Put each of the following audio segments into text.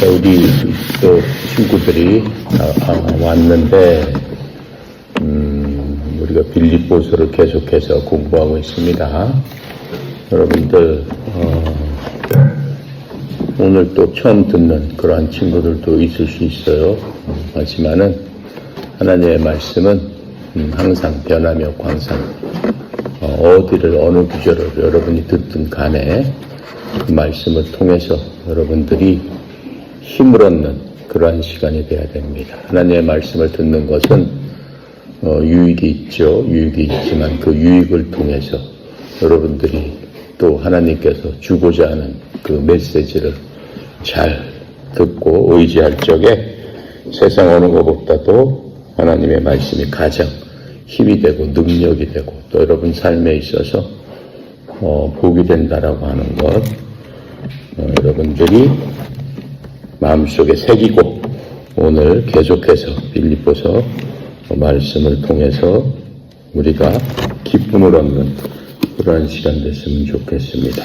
우리 또 친구들이 왔는데, 우리가 빌립보서를 계속해서 공부하고 있습니다. 여러분들, 오늘 또 처음 듣는 그러한 친구들도 있을 수 있어요. 하지만은, 하나님의 말씀은 항상 변하며 광상, 어디를, 어느 구절을 여러분이 듣든 간에 그 말씀을 통해서 여러분들이 힘을 얻는 그러한 시간이 되어야 됩니다. 하나님의 말씀을 듣는 것은 유익이 있죠. 유익이 있지만 그 유익을 통해서 여러분들이 또 하나님께서 주고자 하는 그 메시지를 잘 듣고 의지할 적에 세상 어느 것보다도 하나님의 말씀이 가장 힘이 되고 능력이 되고 또 여러분 삶에 있어서 복이 된다라고 하는 것 여러분들이 마음속에 새기고 오늘 계속해서 빌립보서 말씀을 통해서 우리가 기쁨을 얻는 그러한 시간 됐으면 좋겠습니다.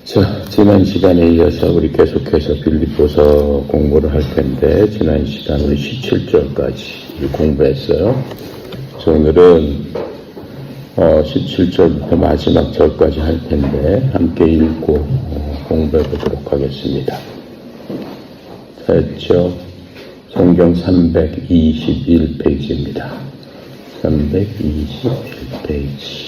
자, 지난 시간에 이어서 우리 계속해서 빌립보서 공부를 할 텐데 지난 시간 우리 17절까지 공부했어요. 그래서 오늘은 17절부터 마지막 절까지 할 텐데 함께 읽고 공부해 보도록 하겠습니다. 됐죠? 성경 321페이지입니다. 321페이지.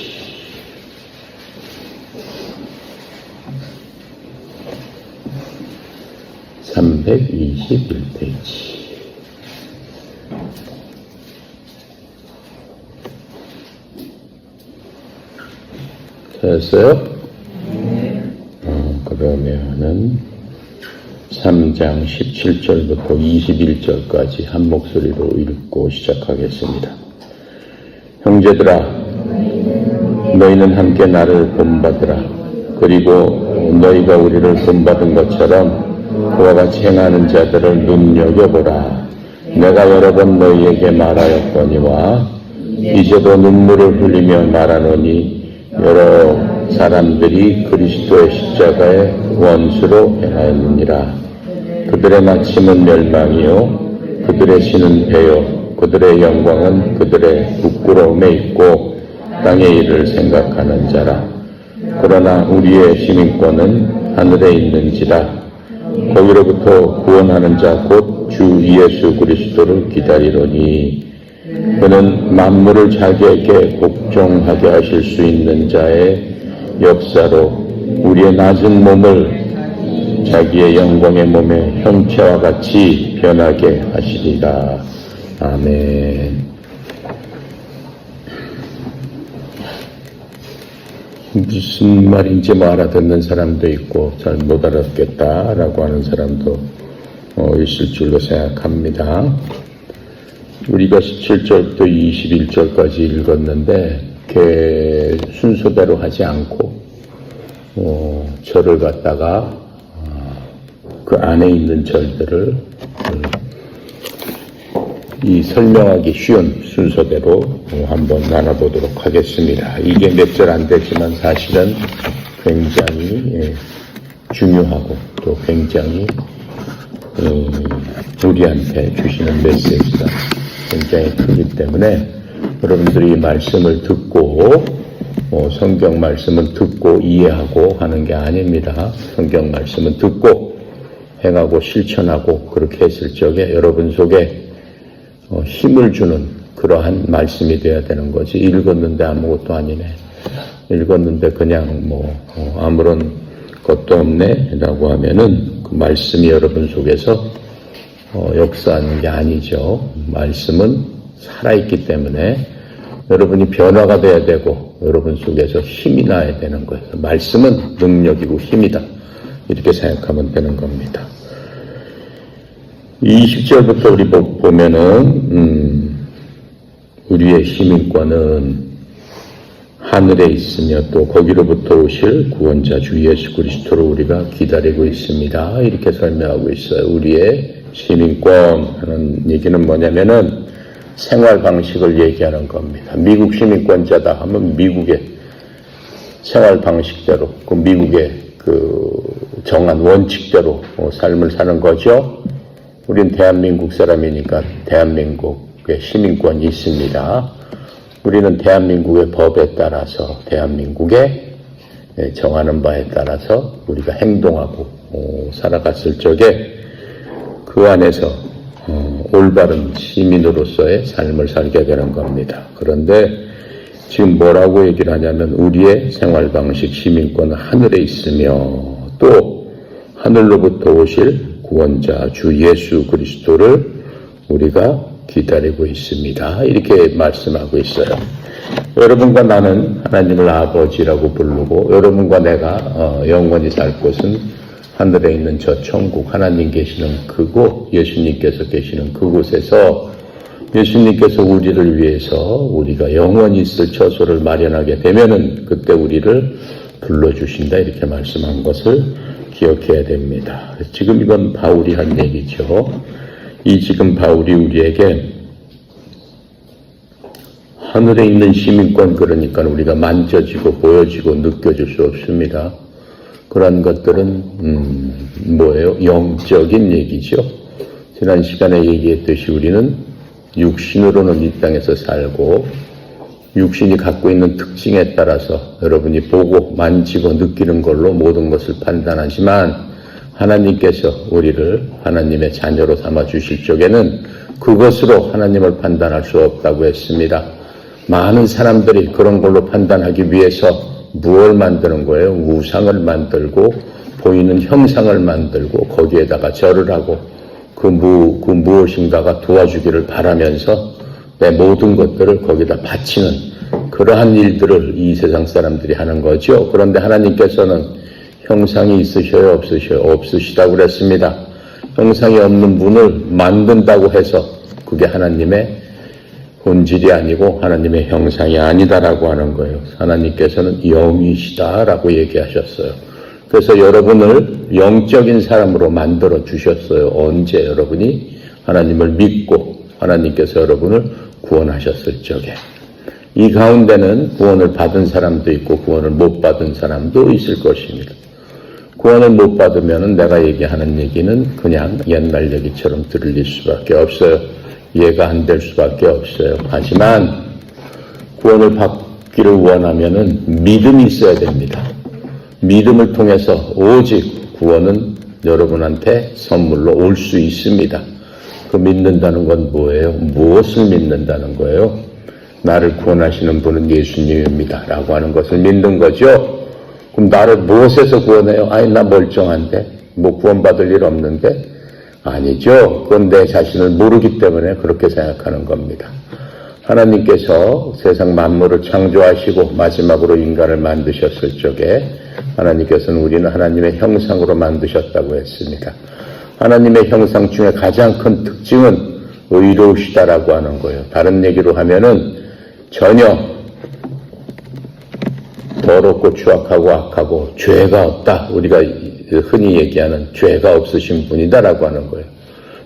됐어요? 그러면은 3장 17절부터 21절까지 한 목소리로 읽고 시작하겠습니다. 형제들아, 너희는 함께 나를 본받으라. 그리고 너희가 우리를 본받은 것처럼 그와 같이 행하는 자들을 눈여겨보라. 내가 여러 번 너희에게 말하였거니와 이제도 눈물을 흘리며 말하노니 여러 사람들이 그리스도의 십자가의 원수로 행하였느니라. 그들의 마침은 멸망이요 그들의 신은 배요 그들의 영광은 그들의 부끄러움에 있고 땅의 일을 생각하는 자라. 그러나 우리의 시민권은 하늘에 있는지라. 거기로부터 구원하는 자 곧 주 예수 그리스도를 기다리노니 그는 만물을 자기에게 복종하게 하실 수 있는 자의 역사로 우리의 낮은 몸을 자기의 영광의 몸의 형체와 같이 변하게 하시리라. 아멘. 무슨 말인지 알아듣는 사람도 있고 잘 못 알아듣겠다라고 하는 사람도 있을 줄로 생각합니다. 우리가 17절부터 21절까지 읽었는데 순서대로 하지 않고 절을 갖다가 그 안에 있는 절들을 이 설명하기 쉬운 순서대로 한번 나눠보도록 하겠습니다. 이게 몇 절 안 되지만 사실은 굉장히 중요하고 또 굉장히 우리한테 주시는 메시지가 굉장히 크기 때문에 여러분들이 이 말씀을 듣고 성경 말씀은 듣고 이해하고 하는 게 아닙니다. 성경 말씀은 듣고 행하고 실천하고 그렇게 했을 적에 여러분 속에 힘을 주는 그러한 말씀이 돼야 되는 거지. 읽었는데 아무것도 아니네. 읽었는데 그냥 아무런 것도 없네 라고 하면은 그 말씀이 여러분 속에서 역사하는 게 아니죠. 말씀은 살아있기 때문에 여러분이 변화가 돼야 되고 여러분 속에서 힘이 나야 되는 거예요. 말씀은 능력이고 힘이다. 이렇게 생각하면 되는 겁니다. 20절부터 우리 보면은 우리의 시민권은 하늘에 있으며 또 거기로부터 오실 구원자 주 예수 그리스도를 우리가 기다리고 있습니다. 이렇게 설명하고 있어요. 우리의 시민권 하는 얘기는 뭐냐면은 생활 방식을 얘기하는 겁니다. 미국 시민권자다 하면 미국의 생활 방식대로 그 미국의 정한 원칙대로 삶을 사는 거죠. 우린 대한민국 사람이니까 대한민국의 시민권이 있습니다. 우리는 대한민국의 법에 따라서 대한민국의 정하는 바에 따라서 우리가 행동하고 살아갔을 적에 그 안에서 올바른 시민으로서의 삶을 살게 되는 겁니다. 그런데 지금 뭐라고 얘기를 하냐면 우리의 생활 방식 시민권은 하늘에 있으며 또 하늘로부터 오실 구원자 주 예수 그리스도를 우리가 기다리고 있습니다. 이렇게 말씀하고 있어요. 여러분과 나는 하나님을 아버지라고 부르고 여러분과 내가 영원히 살 곳은 하늘에 있는 저 천국 하나님 계시는 그곳 예수님께서 계시는 그곳에서 예수님께서 우리를 위해서 우리가 영원히 있을 처소를 마련하게 되면은 그때 우리를 불러주신다 이렇게 말씀한 것을 기억해야 됩니다. 지금 이건 바울이 한 얘기죠. 이 지금 바울이 우리에게 하늘에 있는 시민권 그러니까 우리가 만져지고 보여지고 느껴질 수 없습니다. 그런 것들은 뭐예요? 영적인 얘기죠. 지난 시간에 얘기했듯이 우리는 육신으로는 이 땅에서 살고 육신이 갖고 있는 특징에 따라서 여러분이 보고 만지고 느끼는 걸로 모든 것을 판단하지만 하나님께서 우리를 하나님의 자녀로 삼아 주실 적에는 그것으로 하나님을 판단할 수 없다고 했습니다. 많은 사람들이 그런 걸로 판단하기 위해서 무엇을 만드는 거예요? 우상을 만들고 보이는 형상을 만들고 거기에다가 절을 하고 그 무엇인가가 도와주기를 바라면서 내 모든 것들을 거기다 바치는 그러한 일들을 이 세상 사람들이 하는 거죠. 그런데 하나님께서는 형상이 있으셔요? 없으셔요? 없으시다고 그랬습니다. 형상이 없는 분을 만든다고 해서 그게 하나님의 본질이 아니고 하나님의 형상이 아니다라고 하는 거예요. 하나님께서는 영이시다라고 얘기하셨어요. 그래서 여러분을 영적인 사람으로 만들어 주셨어요. 언제 여러분이 하나님을 믿고 하나님께서 여러분을 구원하셨을 적에. 이 가운데는 구원을 받은 사람도 있고 구원을 못 받은 사람도 있을 것입니다. 구원을 못 받으면 내가 얘기하는 얘기는 그냥 옛날 얘기처럼 들릴 수밖에 없어요. 이해가 안 될 수밖에 없어요. 하지만 구원을 받기를 원하면은 믿음이 있어야 됩니다. 믿음을 통해서 오직 구원은 여러분한테 선물로 올 수 있습니다. 그 믿는다는 건 뭐예요? 무엇을 믿는다는 거예요? 나를 구원하시는 분은 예수님입니다. 라고 하는 것을 믿는 거죠. 그럼 나를 무엇에서 구원해요? 아니, 나 멀쩡한데? 뭐 구원받을 일 없는데? 아니죠. 그건 내 자신을 모르기 때문에 그렇게 생각하는 겁니다. 하나님께서 세상 만물을 창조하시고 마지막으로 인간을 만드셨을 적에 하나님께서는 우리는 하나님의 형상으로 만드셨다고 했습니다. 하나님의 형상 중에 가장 큰 특징은 의로우시다라고 하는 거예요. 다른 얘기로 하면은 전혀 더럽고 추악하고 악하고 죄가 없다. 우리가 흔히 얘기하는 죄가 없으신 분이다라고 하는 거예요.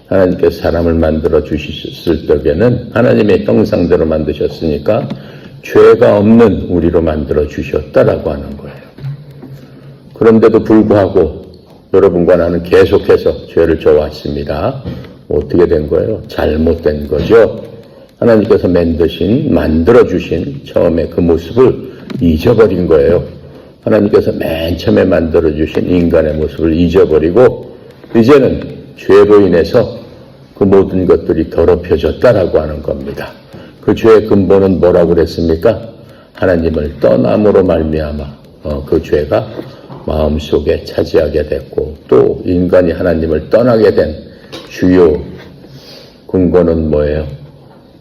하나님께서 사람을 만들어 주셨을 적에는 하나님의 형상대로 만드셨으니까 죄가 없는 우리로 만들어 주셨다라고 하는 거예요. 그런데도 불구하고 여러분과 나는 계속해서 죄를 져왔습니다. 어떻게 된 거예요? 잘못된 거죠. 하나님께서 만들어 주신 처음에 그 모습을 잊어버린 거예요. 하나님께서 맨 처음에 만들어주신 인간의 모습을 잊어버리고 이제는 죄로 인해서 그 모든 것들이 더럽혀졌다라고 하는 겁니다. 그 죄의 근본은 뭐라고 그랬습니까? 하나님을 떠남으로 말미암아 그 죄가 마음속에 차지하게 됐고 또 인간이 하나님을 떠나게 된 주요 근거는 뭐예요?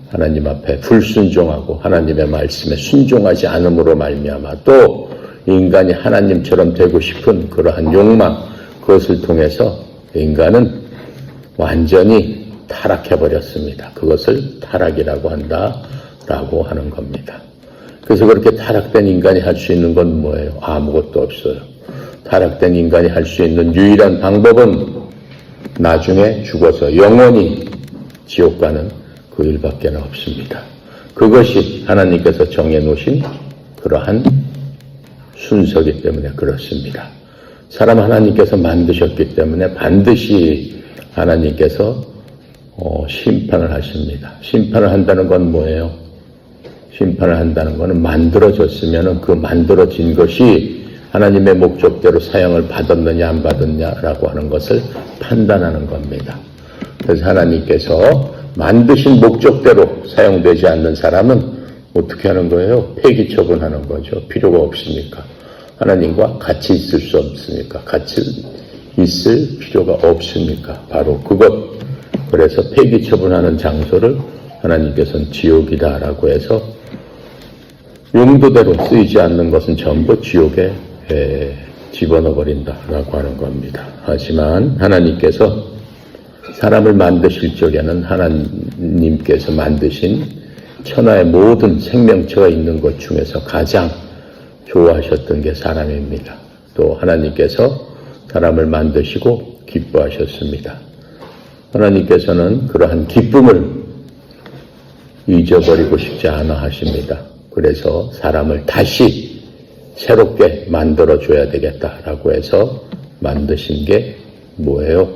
하나님 앞에 불순종하고 하나님의 말씀에 순종하지 않음으로 말미암아 또 인간이 하나님처럼 되고 싶은 그러한 욕망 그것을 통해서 인간은 완전히 타락해버렸습니다. 그것을 타락이라고 한다라고 하는 겁니다. 그래서 그렇게 타락된 인간이 할 수 있는 건 뭐예요? 아무것도 없어요. 타락된 인간이 할 수 있는 유일한 방법은 나중에 죽어서 영원히 지옥 가는 그 일밖에 없습니다. 그것이 하나님께서 정해놓으신 그러한 순서기 때문에 그렇습니다. 사람 하나님께서 만드셨기 때문에 반드시 하나님께서 심판을 하십니다. 심판을 한다는 건 뭐예요? 심판을 한다는 것은 만들어졌으면 그 만들어진 것이 하나님의 목적대로 사용을 받았느냐 안 받았냐라고 하는 것을 판단하는 겁니다. 그래서 하나님께서 만드신 목적대로 사용되지 않는 사람은 어떻게 하는 거예요? 폐기 처분하는 거죠. 필요가 없으니까. 하나님과 같이 있을 수 없으니까. 같이 있을 필요가 없으니까. 바로 그것. 그래서 폐기 처분하는 장소를 하나님께서는 지옥이다라고 해서 용도대로 쓰이지 않는 것은 전부 지옥에 집어넣어버린다라고 하는 겁니다. 하지만 하나님께서 사람을 만드실 적에는 하나님께서 만드신 천하의 모든 생명체가 있는 것 중에서 가장 좋아하셨던 게 사람입니다. 또 하나님께서 사람을 만드시고 기뻐하셨습니다. 하나님께서는 그러한 기쁨을 잊어버리고 싶지 않아 하십니다. 그래서 사람을 다시 새롭게 만들어줘야 되겠다라고 해서 만드신 게 뭐예요?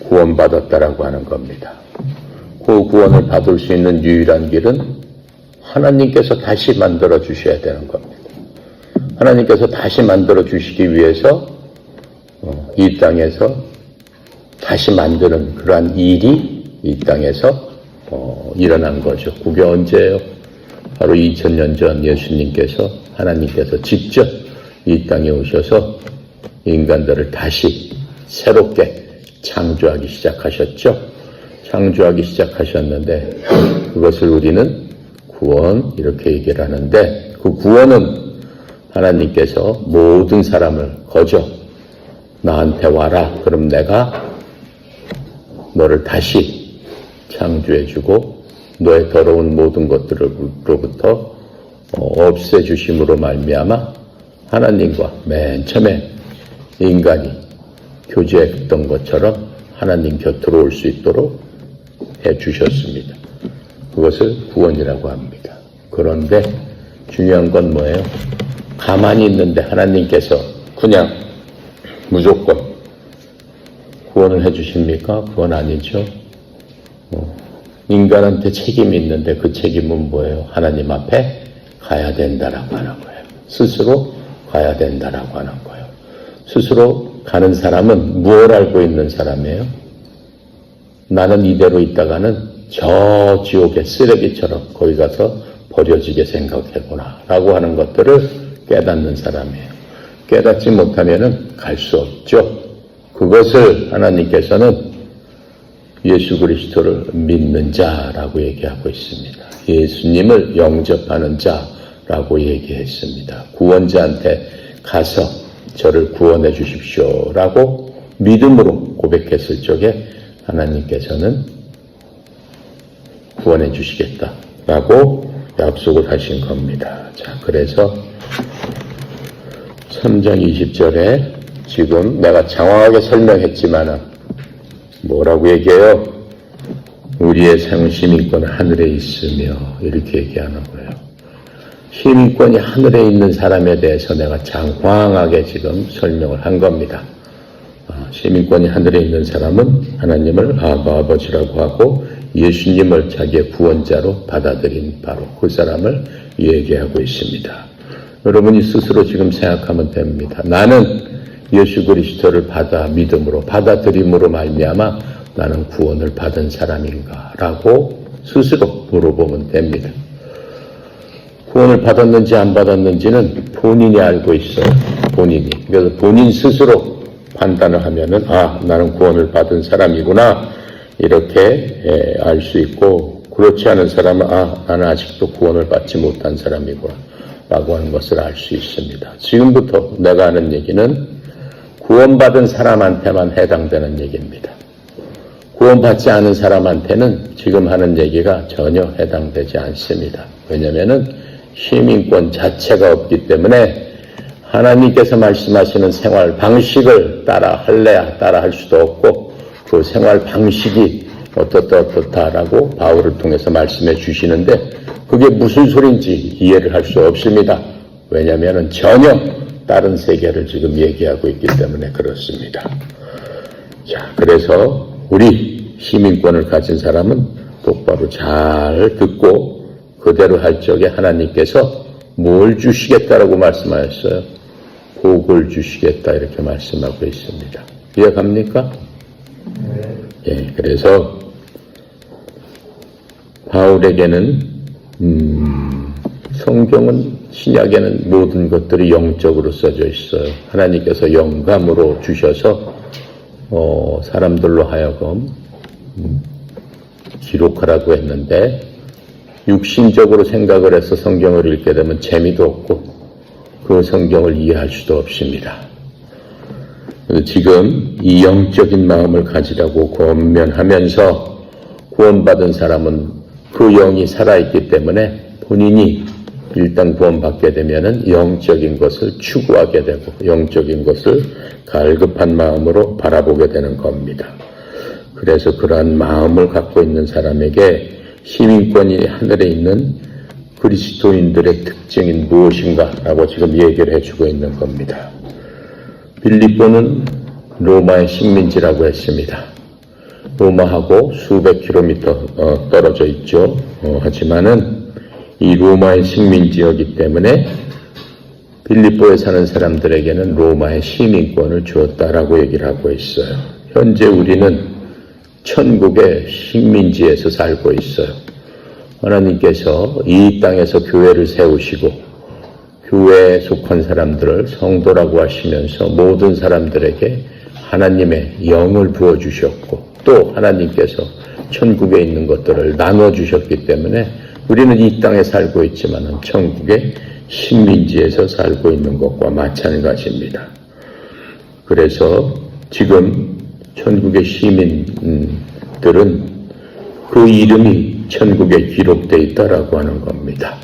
구원받았다라고 하는 겁니다. 그 구원을 받을 수 있는 유일한 길은 하나님께서 다시 만들어 주셔야 되는 겁니다. 하나님께서 다시 만들어 주시기 위해서 이 땅에서 다시 만드는 그러한 일이 이 땅에서 일어난 거죠. 그게 언제예요? 바로 2000년 전 예수님께서 하나님께서 직접 이 땅에 오셔서 인간들을 다시 새롭게 창조하기 시작하셨죠. 창조하기 시작하셨는데 그것을 우리는 구원 이렇게 얘기를 하는데 그 구원은 하나님께서 모든 사람을 거저 나한테 와라. 그럼 내가 너를 다시 창조해주고 너의 더러운 모든 것들로부터 없애주심으로 말미암아 하나님과 맨 처음에 인간이 교제했던 것처럼 하나님 곁으로 올 수 있도록 해주셨습니다. 그것을 구원이라고 합니다. 그런데 중요한 건 뭐예요? 가만히 있는데 하나님께서 그냥 무조건 구원을 해주십니까? 그건 아니죠. 인간한테 책임이 있는데 그 책임은 뭐예요? 하나님 앞에 가야 된다라고 하는 거예요. 스스로 가야 된다라고 하는 거예요. 스스로 가는 사람은 무엇을 알고 있는 사람이에요? 나는 이대로 있다가는 저 지옥의 쓰레기처럼 거기 가서 버려지게 생각해보나 라고 하는 것들을 깨닫는 사람이에요. 깨닫지 못하면 갈 수 없죠. 그것을 하나님께서는 예수 그리스도를 믿는 자라고 얘기하고 있습니다. 예수님을 영접하는 자라고 얘기했습니다. 구원자한테 가서 저를 구원해 주십시오 라고 믿음으로 고백했을 적에 하나님께서는 구원해 주시겠다라고 약속을 하신 겁니다. 자, 그래서 3장 20절에 지금 내가 장황하게 설명했지만은 뭐라고 얘기해요? 우리의 시민권은 하늘에 있으며 이렇게 얘기하는 거예요. 시민권이 하늘에 있는 사람에 대해서 내가 장황하게 지금 설명을 한 겁니다. 시민권이 하늘에 있는 사람은 하나님을 아버지라고 하고 예수님을 자기의 구원자로 받아들인 바로 그 사람을 얘기하고 있습니다. 여러분이 스스로 지금 생각하면 됩니다. 나는 예수 그리스도를 믿음으로 받아들임으로 말미암아 나는 구원을 받은 사람인가 라고 스스로 물어보면 됩니다. 구원을 받았는지 안 받았는지는 본인이 알고 있어요. 본인이. 그래서 본인 스스로 판단을 하면은 나는 구원을 받은 사람이구나 이렇게 알 수 있고, 그렇지 않은 사람은 나는 아직도 구원을 받지 못한 사람이구나 라고 하는 것을 알 수 있습니다. 지금부터 내가 하는 얘기는 구원받은 사람한테만 해당되는 얘기입니다. 구원받지 않은 사람한테는 지금 하는 얘기가 전혀 해당되지 않습니다. 왜냐하면 시민권 자체가 없기 때문에 하나님께서 말씀하시는 생활 방식을 따라 할래야 따라 할 수도 없고, 그 생활 방식이 어떻다라고 바울을 통해서 말씀해 주시는데 그게 무슨 소린지 이해를 할 수 없습니다. 왜냐하면 전혀 다른 세계를 지금 얘기하고 있기 때문에 그렇습니다. 자, 그래서 우리 시민권을 가진 사람은 똑바로 잘 듣고 그대로 할 적에 하나님께서 뭘 주시겠다라고 말씀하셨어요? 복을 주시겠다 이렇게 말씀하고 있습니다. 이해갑니까? 예, 그래서 바울에게는 성경은 신약에는 모든 것들이 영적으로 써져 있어요. 하나님께서 영감으로 주셔서 사람들로 하여금 기록하라고 했는데 육신적으로 생각을 해서 성경을 읽게 되면 재미도 없고 그 성경을 이해할 수도 없습니다. 지금 이 영적인 마음을 가지라고 권면하면서 구원받은 사람은 그 영이 살아있기 때문에 본인이 일단 구원받게 되면은 영적인 것을 추구하게 되고 영적인 것을 갈급한 마음으로 바라보게 되는 겁니다. 그래서 그러한 마음을 갖고 있는 사람에게 시민권이 하늘에 있는 그리스도인들의 특징인 무엇인가 라고 지금 얘기를 해주고 있는 겁니다. 빌립보는 로마의 식민지라고 했습니다. 로마하고 수백 킬로미터 떨어져 있죠. 하지만은 이 로마의 식민지였기 때문에 빌립보에 사는 사람들에게는 로마의 시민권을 주었다라고 얘기를 하고 있어요. 현재 우리는 천국의 식민지에서 살고 있어요. 하나님께서 이 땅에서 교회를 세우시고 교회에 속한 사람들을 성도라고 하시면서 모든 사람들에게 하나님의 영을 부어주셨고 또 하나님께서 천국에 있는 것들을 나눠주셨기 때문에 우리는 이 땅에 살고 있지만 천국의 식민지에서 살고 있는 것과 마찬가지입니다. 그래서 지금 천국의 시민들은 그 이름이 천국에 기록되어 있다라고 하는 겁니다.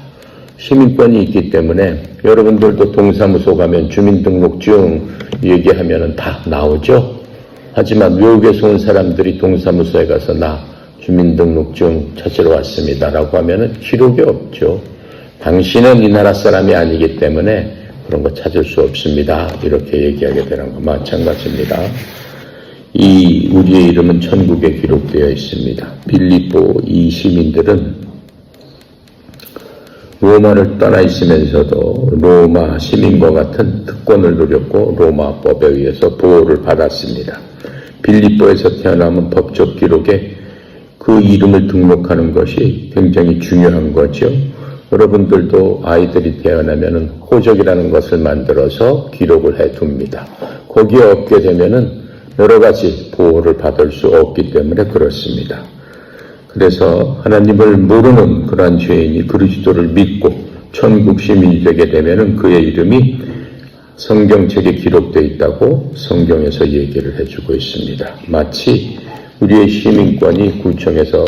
시민권이 있기 때문에 여러분들도 동사무소 가면 주민등록증 얘기하면 다 나오죠. 하지만 외국에서 온 사람들이 동사무소에 가서 나 주민등록증 찾으러 왔습니다 라고 하면 기록이 없죠. 당신은 이 나라 사람이 아니기 때문에 그런 거 찾을 수 없습니다. 이렇게 얘기하게 되는 거 마찬가지입니다. 우리의 이름은 천국에 기록되어 있습니다. 빌립보 이 시민들은 로마를 떠나 있으면서도 로마 시민과 같은 특권을 누렸고 로마법에 의해서 보호를 받았습니다. 빌립보에서 태어나면 법적 기록에 그 이름을 등록하는 것이 굉장히 중요한 거죠. 여러분들도 아이들이 태어나면 호적이라는 것을 만들어서 기록을 해둡니다. 거기에 없게 되면은 여러 가지 보호를 받을 수 없기 때문에 그렇습니다. 그래서 하나님을 모르는 그러한 죄인이 그리스도를 믿고 천국 시민이 되게 되면은 그의 이름이 성경책에 기록되어 있다고 성경에서 얘기를 해주고 있습니다. 마치 우리의 시민권이 구청에서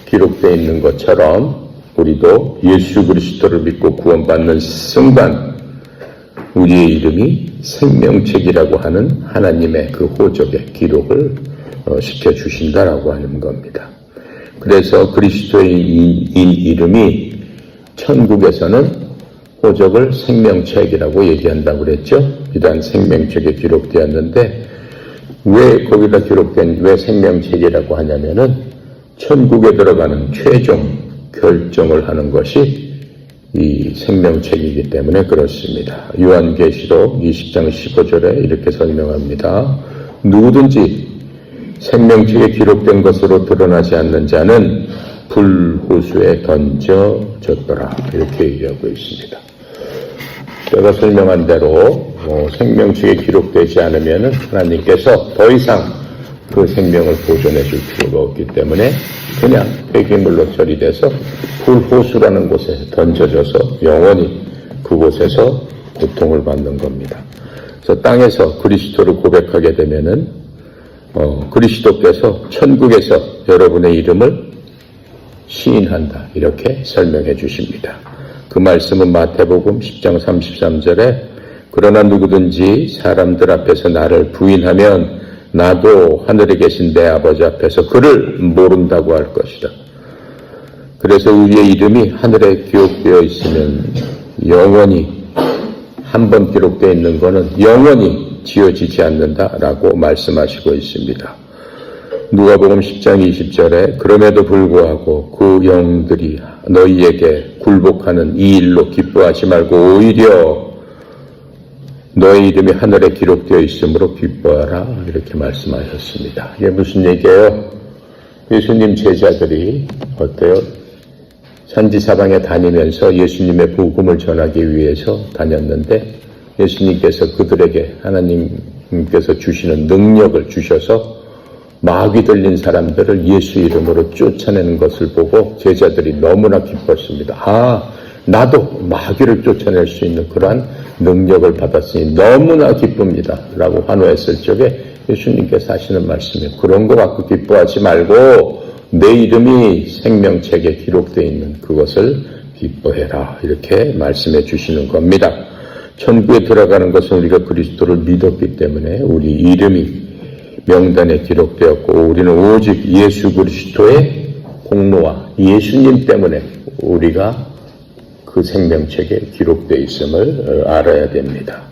기록되어 있는 것처럼 우리도 예수 그리스도를 믿고 구원받는 순간 우리의 이름이 생명책이라고 하는 하나님의 그 호적에 기록을 시켜주신다라고 하는 겁니다. 그래서 그리스도의 이름이 천국에서는 호적을 생명책이라고 얘기한다고 그랬죠. 비단 생명책에 기록되었는데 왜 거기다 왜 생명책이라고 하냐면은 천국에 들어가는 최종 결정을 하는 것이 이 생명책이기 때문에 그렇습니다. 요한계시록 20장 15절에 이렇게 설명합니다. 누구든지 생명책에 기록된 것으로 드러나지 않는 자는 불호수에 던져졌더라. 이렇게 얘기하고 있습니다. 제가 설명한 대로 생명책에 기록되지 않으면 하나님께서 더 이상 그 생명을 보존해 줄 필요가 없기 때문에 그냥 폐기물로 처리돼서 불호수라는 곳에 던져져서 영원히 그곳에서 고통을 받는 겁니다. 그래서 땅에서 그리스도를 고백하게 되면은 그리스도께서 천국에서 여러분의 이름을 시인한다 이렇게 설명해 주십니다. 그 말씀은 마태복음 10장 33절에 그러나 누구든지 사람들 앞에서 나를 부인하면 나도 하늘에 계신 내 아버지 앞에서 그를 모른다고 할 것이다. 그래서 우리의 이름이 하늘에 기록되어 있으면 영원히 한 번 기록되어 있는 것은 영원히 지워지지 않는다라고 말씀하시고 있습니다. 누가복음 10장 20절에 그럼에도 불구하고 그 영들이 너희에게 굴복하는 이 일로 기뻐하지 말고 오히려 너의 이름이 하늘에 기록되어 있으므로 기뻐하라 이렇게 말씀하셨습니다. 이게 무슨 얘기예요? 예수님 제자들이 어때요? 산지사방에 다니면서 예수님의 복음을 전하기 위해서 다녔는데 예수님께서 그들에게 하나님께서 주시는 능력을 주셔서 마귀 들린 사람들을 예수 이름으로 쫓아내는 것을 보고 제자들이 너무나 기뻤습니다. 아, 나도 마귀를 쫓아낼 수 있는 그러한 능력을 받았으니 너무나 기쁩니다 라고 환호했을 적에 예수님께서 하시는 말씀이에요. 그런 거 갖고 기뻐하지 말고 내 이름이 생명책에 기록되어 있는 그것을 기뻐해라 이렇게 말씀해 주시는 겁니다. 천국에 들어가는 것은 우리가 그리스도를 믿었기 때문에 우리 이름이 명단에 기록되었고 우리는 오직 예수 그리스도의 공로와 예수님 때문에 우리가 그 생명책에 기록되어 있음을 알아야 됩니다.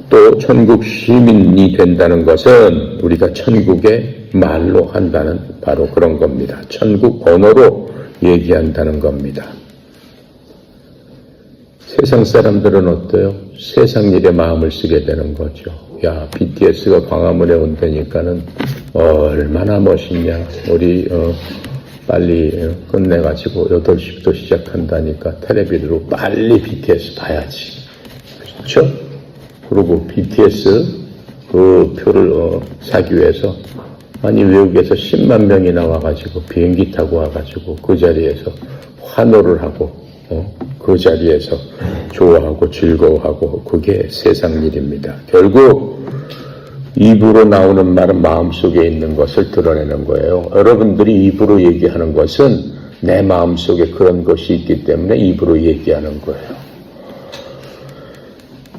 또 천국 시민이 된다는 것은 우리가 천국의 말로 한다는 바로 그런 겁니다. 천국 언어로 얘기한다는 겁니다. 세상 사람들은 어때요? 세상 일에 마음을 쓰게 되는 거죠. 야, BTS가 광화문에 온다니까는 얼마나 멋있냐. 우리 빨리 끝내가지고 8시부터 시작한다니까 텔레비전으로 빨리 BTS 봐야지. 그렇죠? 그리고 BTS 그 표를 사기 위해서 아니 외국에서 10만 명이 나와가지고 비행기 타고 와가지고 그 자리에서 환호를 하고 그 자리에서 좋아하고 즐거워하고 그게 세상 일입니다. 결국 입으로 나오는 말은 마음속에 있는 것을 드러내는 거예요. 여러분들이 입으로 얘기하는 것은 내 마음속에 그런 것이 있기 때문에 입으로 얘기하는 거예요.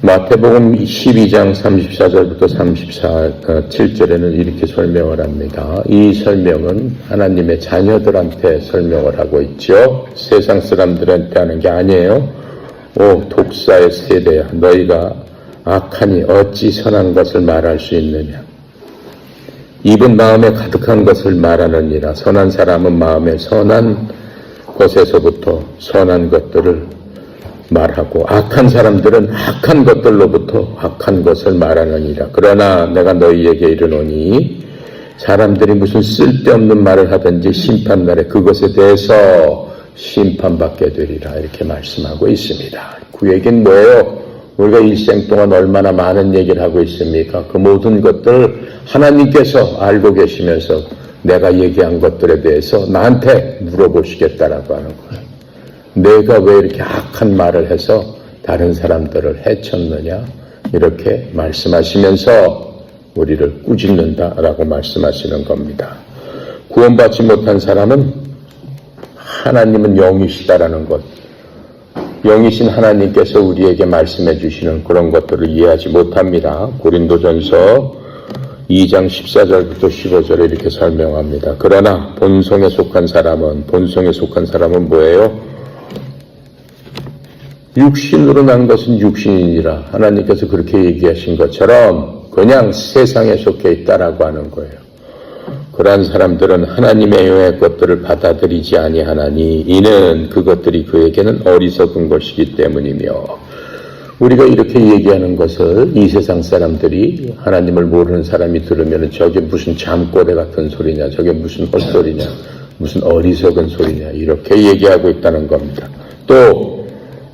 마태복음 12장 34절부터 37절에는 이렇게 설명을 합니다. 이 설명은 하나님의 자녀들한테 설명을 하고 있죠. 세상 사람들한테 하는 게 아니에요. 오 독사의 세대야, 너희가 악하니 어찌 선한 것을 말할 수 있느냐. 입은 마음에 가득한 것을 말하느니라. 선한 사람은 마음에 선한 것에서부터 선한 것들을 말하고 악한 사람들은 악한 것들로부터 악한 것을 말하느니라. 그러나 내가 너희에게 이르노니 사람들이 무슨 쓸데없는 말을 하든지 심판날에 그것에 대해서 심판받게 되리라 이렇게 말씀하고 있습니다. 그 얘기는 뭐예요? 우리가 일생 동안 얼마나 많은 얘기를 하고 있습니까? 그 모든 것들 하나님께서 알고 계시면서 내가 얘기한 것들에 대해서 나한테 물어보시겠다라고 하는 거예요. 내가 왜 이렇게 악한 말을 해서 다른 사람들을 해쳤느냐 이렇게 말씀하시면서 우리를 꾸짖는다라고 말씀하시는 겁니다. 구원받지 못한 사람은 하나님은 영이시다라는 것, 영이신 하나님께서 우리에게 말씀해 주시는 그런 것들을 이해하지 못합니다. 고린도전서 2장 14절부터 15절에 이렇게 설명합니다. 그러나 본성에 속한 사람은 뭐예요? 육신으로 난 것은 육신이니라. 하나님께서 그렇게 얘기하신 것처럼 그냥 세상에 속해 있다라고 하는 거예요. 그러한 사람들은 하나님의 영의 것들을 받아들이지 아니하나니 이는 그것들이 그에게는 어리석은 것이기 때문이며. 우리가 이렇게 얘기하는 것을 이 세상 사람들이 하나님을 모르는 사람이 들으면 저게 무슨 잠꼬대 같은 소리냐, 저게 무슨 헛소리냐, 무슨 어리석은 소리냐 이렇게 얘기하고 있다는 겁니다. 또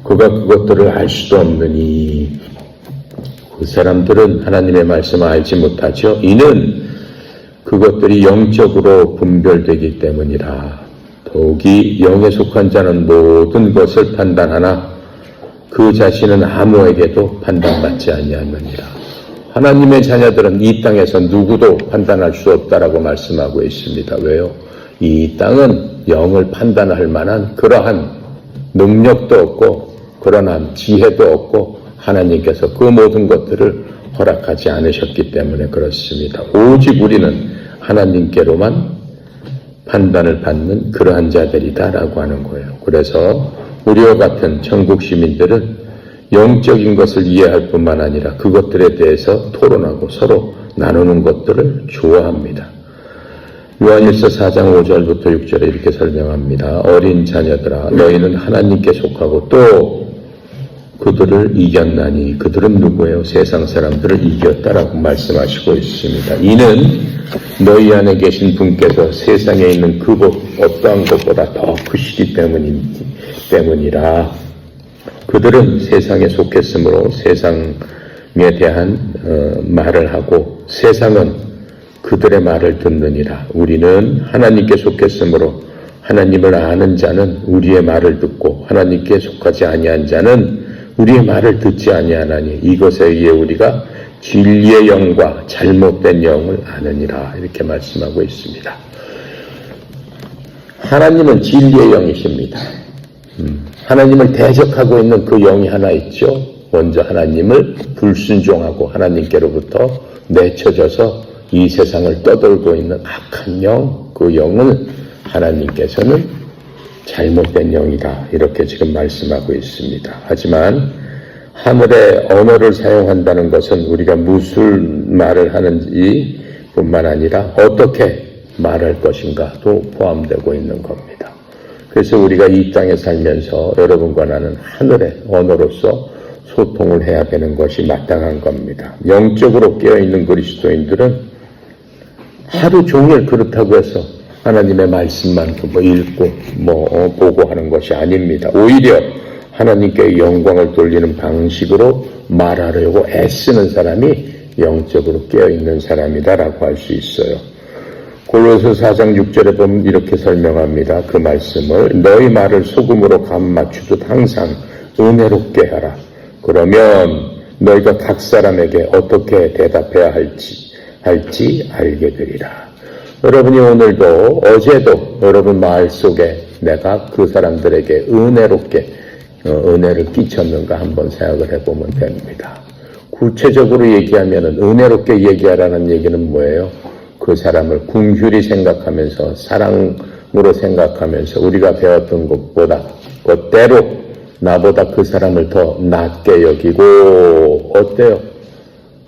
그가 그것들을 알 수도 없느니 그 사람들은 하나님의 말씀을 알지 못하죠. 이는 그것들이 영적으로 분별되기 때문이라. 더욱이 영에 속한 자는 모든 것을 판단하나 그 자신은 아무에게도 판단받지 아니하느니라. 하나님의 자녀들은 이 땅에서 누구도 판단할 수 없다라고 말씀하고 있습니다. 왜요? 이 땅은 영을 판단할 만한 그러한 능력도 없고 그러한 지혜도 없고 하나님께서 그 모든 것들을 허락하지 않으셨기 때문에 그렇습니다. 오직 우리는 하나님께로만 판단을 받는 그러한 자들이다라고 하는 거예요. 그래서 우리와 같은 천국 시민들은 영적인 것을 이해할 뿐만 아니라 그것들에 대해서 토론하고 서로 나누는 것들을 좋아합니다. 요한일서 4장 5절부터 6절에 이렇게 설명합니다. 어린 자녀들아 너희는 하나님께 속하고 또 그들을 이겼나니 그들은 누구예요? 세상 사람들을 이겼다라고 말씀하시고 있습니다. 이는 너희 안에 계신 분께서 세상에 있는 그것 어떠한 것보다 더 크시기 때문이라. 그들은 세상에 속했으므로 세상에 대한 말을 하고 세상은 그들의 말을 듣느니라. 우리는 하나님께 속했으므로 하나님을 아는 자는 우리의 말을 듣고 하나님께 속하지 아니한 자는 우리의 말을 듣지 아니하나니 이것에 의해 우리가 진리의 영과 잘못된 영을 아느니라. 이렇게 말씀하고 있습니다. 하나님은 진리의 영이십니다. 하나님을 대적하고 있는 그 영이 하나 있죠. 먼저 하나님을 불순종하고 하나님께로부터 내쳐져서 이 세상을 떠돌고 있는 악한 영, 그 영은 하나님께서는 잘못된 영이다. 이렇게 지금 말씀하고 있습니다. 하지만 하늘의 언어를 사용한다는 것은 우리가 무슨 말을 하는지 뿐만 아니라 어떻게 말할 것인가도 포함되고 있는 겁니다. 그래서 우리가 이 땅에 살면서 여러분과 나는 하늘의 언어로서 소통을 해야 되는 것이 마땅한 겁니다. 영적으로 깨어있는 그리스도인들은 하루 종일 그렇다고 해서 하나님의 말씀만 읽고 보고 하는 것이 아닙니다. 오히려 하나님께 영광을 돌리는 방식으로 말하려고 애쓰는 사람이 영적으로 깨어있는 사람이다라고 할 수 있어요. 골로새 4장 6절에 보면 이렇게 설명합니다. 그 말씀을 너희 말을 소금으로 간 맞추듯 항상 은혜롭게 하라. 그러면 너희가 각 사람에게 어떻게 대답해야 할지 알게 되리라. 여러분이 오늘도 어제도 여러분 마을 속에 내가 그 사람들에게 은혜롭게 은혜를 끼쳤는가 한번 생각을 해보면 됩니다. 구체적으로 얘기하면 은혜롭게 얘기하라는 얘기는 뭐예요? 그 사람을 긍휼히 생각하면서 사랑으로 생각하면서 우리가 배웠던 것보다 그대로 나보다 그 사람을 더 낮게 여기고 어때요?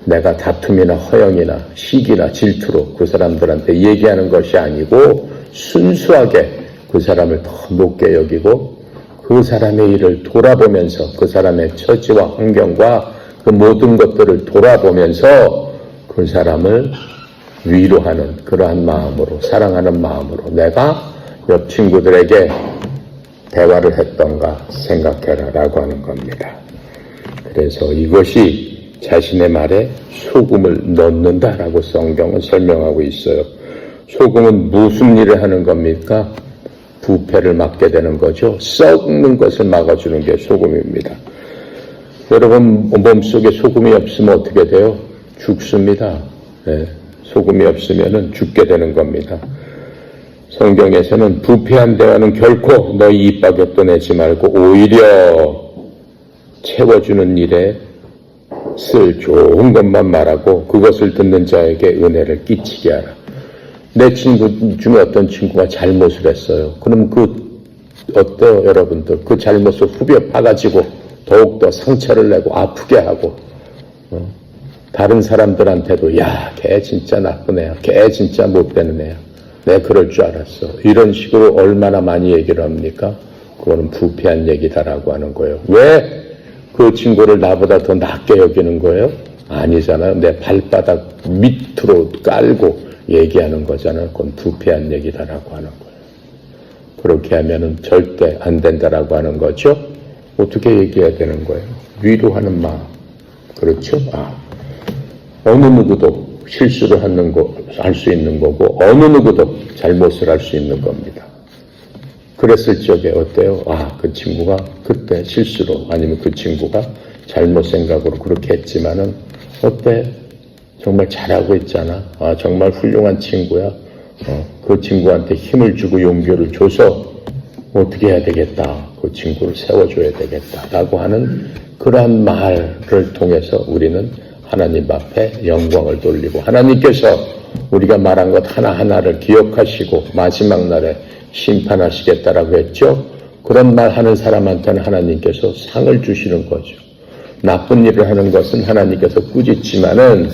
내가 다툼이나 허영이나 시기나 질투로 그 사람들한테 얘기하는 것이 아니고 순수하게 그 사람을 더 높게 여기고 그 사람의 일을 돌아보면서 그 사람의 처지와 환경과 그 모든 것들을 돌아보면서 그 사람을 위로하는 그러한 마음으로 사랑하는 마음으로 내가 옆 친구들에게 대화를 했던가 생각해라 라고 하는 겁니다. 그래서 이것이 자신의 말에 소금을 넣는다라고 성경은 설명하고 있어요. 소금은 무슨 일을 하는 겁니까? 부패를 막게 되는 거죠. 썩는 것을 막아주는 게 소금입니다. 여러분 몸속에 소금이 없으면 어떻게 돼요? 죽습니다. 네, 소금이 없으면 죽게 되는 겁니다. 성경에서는 부패한 대화는 결코 너희 입 밖에 떠내지 말고 오히려 채워주는 일에 쓸 좋은 것만 말하고 그것을 듣는 자에게 은혜를 끼치게 하라. 내 친구 중에 어떤 친구가 잘못을 했어요. 그럼 어때요 여러분들? 그 잘못을 후벼 파가지고 더욱더 상처를 내고 아프게 하고 다른 사람들한테도 야, 걔 진짜 나쁜 애야. 걔 진짜 못되는 애야. 내가 그럴 줄 알았어. 이런 식으로 얼마나 많이 얘기를 합니까? 그거는 부패한 얘기다라고 하는 거예요. 왜 그 친구를 나보다 더 낮게 여기는 거예요? 아니잖아요. 내 발바닥 밑으로 깔고 얘기하는 거잖아요. 그건 부패한 얘기다라고 하는 거예요. 그렇게 하면은 절대 안 된다라고 하는 거죠. 어떻게 얘기해야 되는 거예요? 위로하는 마음. 그렇죠? 어느 누구도 실수를 할 수 있는 거고 어느 누구도 잘못을 할 수 있는 겁니다. 그랬을 적에 어때요? 그 친구가 그때 실수로 아니면 그 친구가 잘못 생각으로 그렇게 했지만은 어때? 정말 잘하고 있잖아. 정말 훌륭한 친구야. 그 친구한테 힘을 주고 용기를 줘서 어떻게 해야 되겠다. 그 친구를 세워줘야 되겠다. 라고 하는 그러한 말을 통해서 우리는 하나님 앞에 영광을 돌리고 하나님께서 우리가 말한 것 하나하나를 기억하시고 마지막 날에 심판하시겠다라고 했죠. 그런 말 하는 사람한테는 하나님께서 상을 주시는 거죠. 나쁜 일을 하는 것은 하나님께서 꾸짖지만은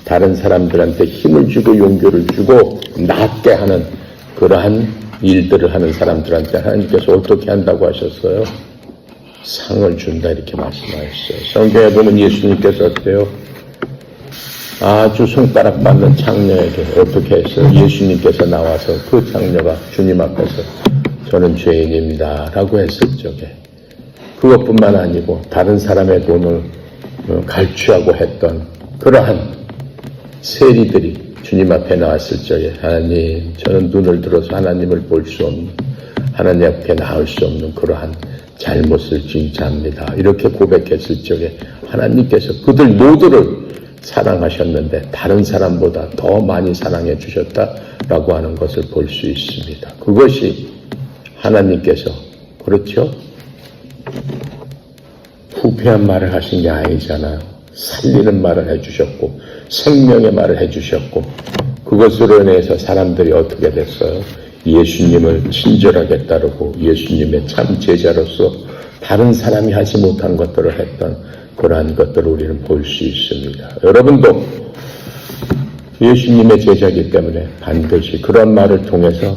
다른 사람들한테 힘을 주고 용기를 주고 낫게 하는 그러한 일들을 하는 사람들한테 하나님께서 어떻게 한다고 하셨어요? 상을 준다 이렇게 말씀하셨어요. 성경에 보면 예수님께서 어때요? 아주 손가락 받는 창녀에게 어떻게 했어요? 예수님께서 나와서 그 창녀가 주님 앞에서 저는 죄인입니다 라고 했을 적에 그것뿐만 아니고 다른 사람의 돈을 갈취하고 했던 그러한 세리들이 주님 앞에 나왔을 적에 하나님 저는 눈을 들어서 하나님을 볼 수 없는 하나님 앞에 나올 수 없는 그러한 잘못을 진짜합니다 이렇게 고백했을 적에 하나님께서 그들 모두를 사랑하셨는데 다른 사람보다 더 많이 사랑해 주셨다라고 하는 것을 볼 수 있습니다. 그것이 하나님께서 그렇죠? 부패한 말을 하신 게 아니잖아요. 살리는 말을 해주셨고 생명의 말을 해주셨고 그것으로 인해서 사람들이 어떻게 됐어요? 예수님을 친절하게 따르고 예수님의 참 제자로서 다른 사람이 하지 못한 것들을 했던 그러한 것들을 우리는 볼 수 있습니다. 여러분도 예수님의 제자이기 때문에 반드시 그런 말을 통해서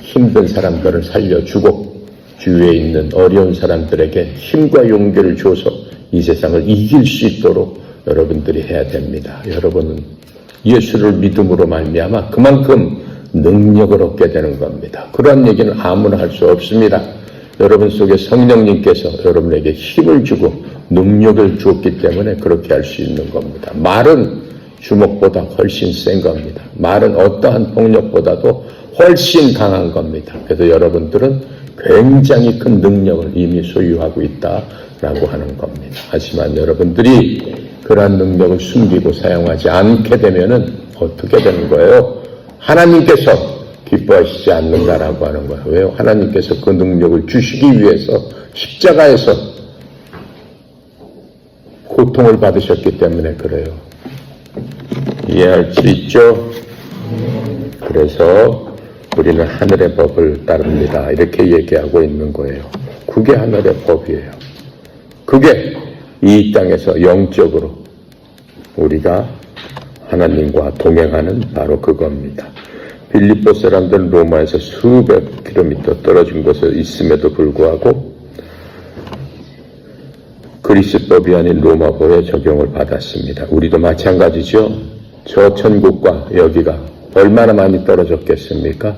힘든 사람들을 살려주고 주위에 있는 어려운 사람들에게 힘과 용기를 줘서 이 세상을 이길 수 있도록 여러분들이 해야 됩니다. 여러분은 예수를 믿음으로 말미암아 그만큼 능력을 얻게 되는 겁니다. 그런 얘기는 아무나 할 수 없습니다. 여러분 속에 성령님께서 여러분에게 힘을 주고 능력을 주었기 때문에 그렇게 할 수 있는 겁니다. 말은 주먹보다 훨씬 센 겁니다. 말은 어떠한 폭력보다도 훨씬 강한 겁니다. 그래서 여러분들은 굉장히 큰 능력을 이미 소유하고 있다라고 하는 겁니다. 하지만 여러분들이 그러한 능력을 숨기고 사용하지 않게 되면은 어떻게 되는 거예요? 하나님께서 기뻐하시지 않는다라고 하는 거예요. 왜요? 하나님께서 그 능력을 주시기 위해서 십자가에서 고통을 받으셨기 때문에 그래요. 이해할 수 있죠? 그래서 우리는 하늘의 법을 따릅니다. 이렇게 얘기하고 있는 거예요. 그게 하늘의 법이에요. 그게 이 땅에서 영적으로 우리가 하나님과 동행하는 바로 그겁니다. 빌립보 사람들은 로마에서 수백 킬로미터 떨어진 곳에 있음에도 불구하고 그리스법이 아닌 로마법의 적용을 받았습니다. 우리도 마찬가지죠. 저 천국과 여기가 얼마나 많이 떨어졌겠습니까?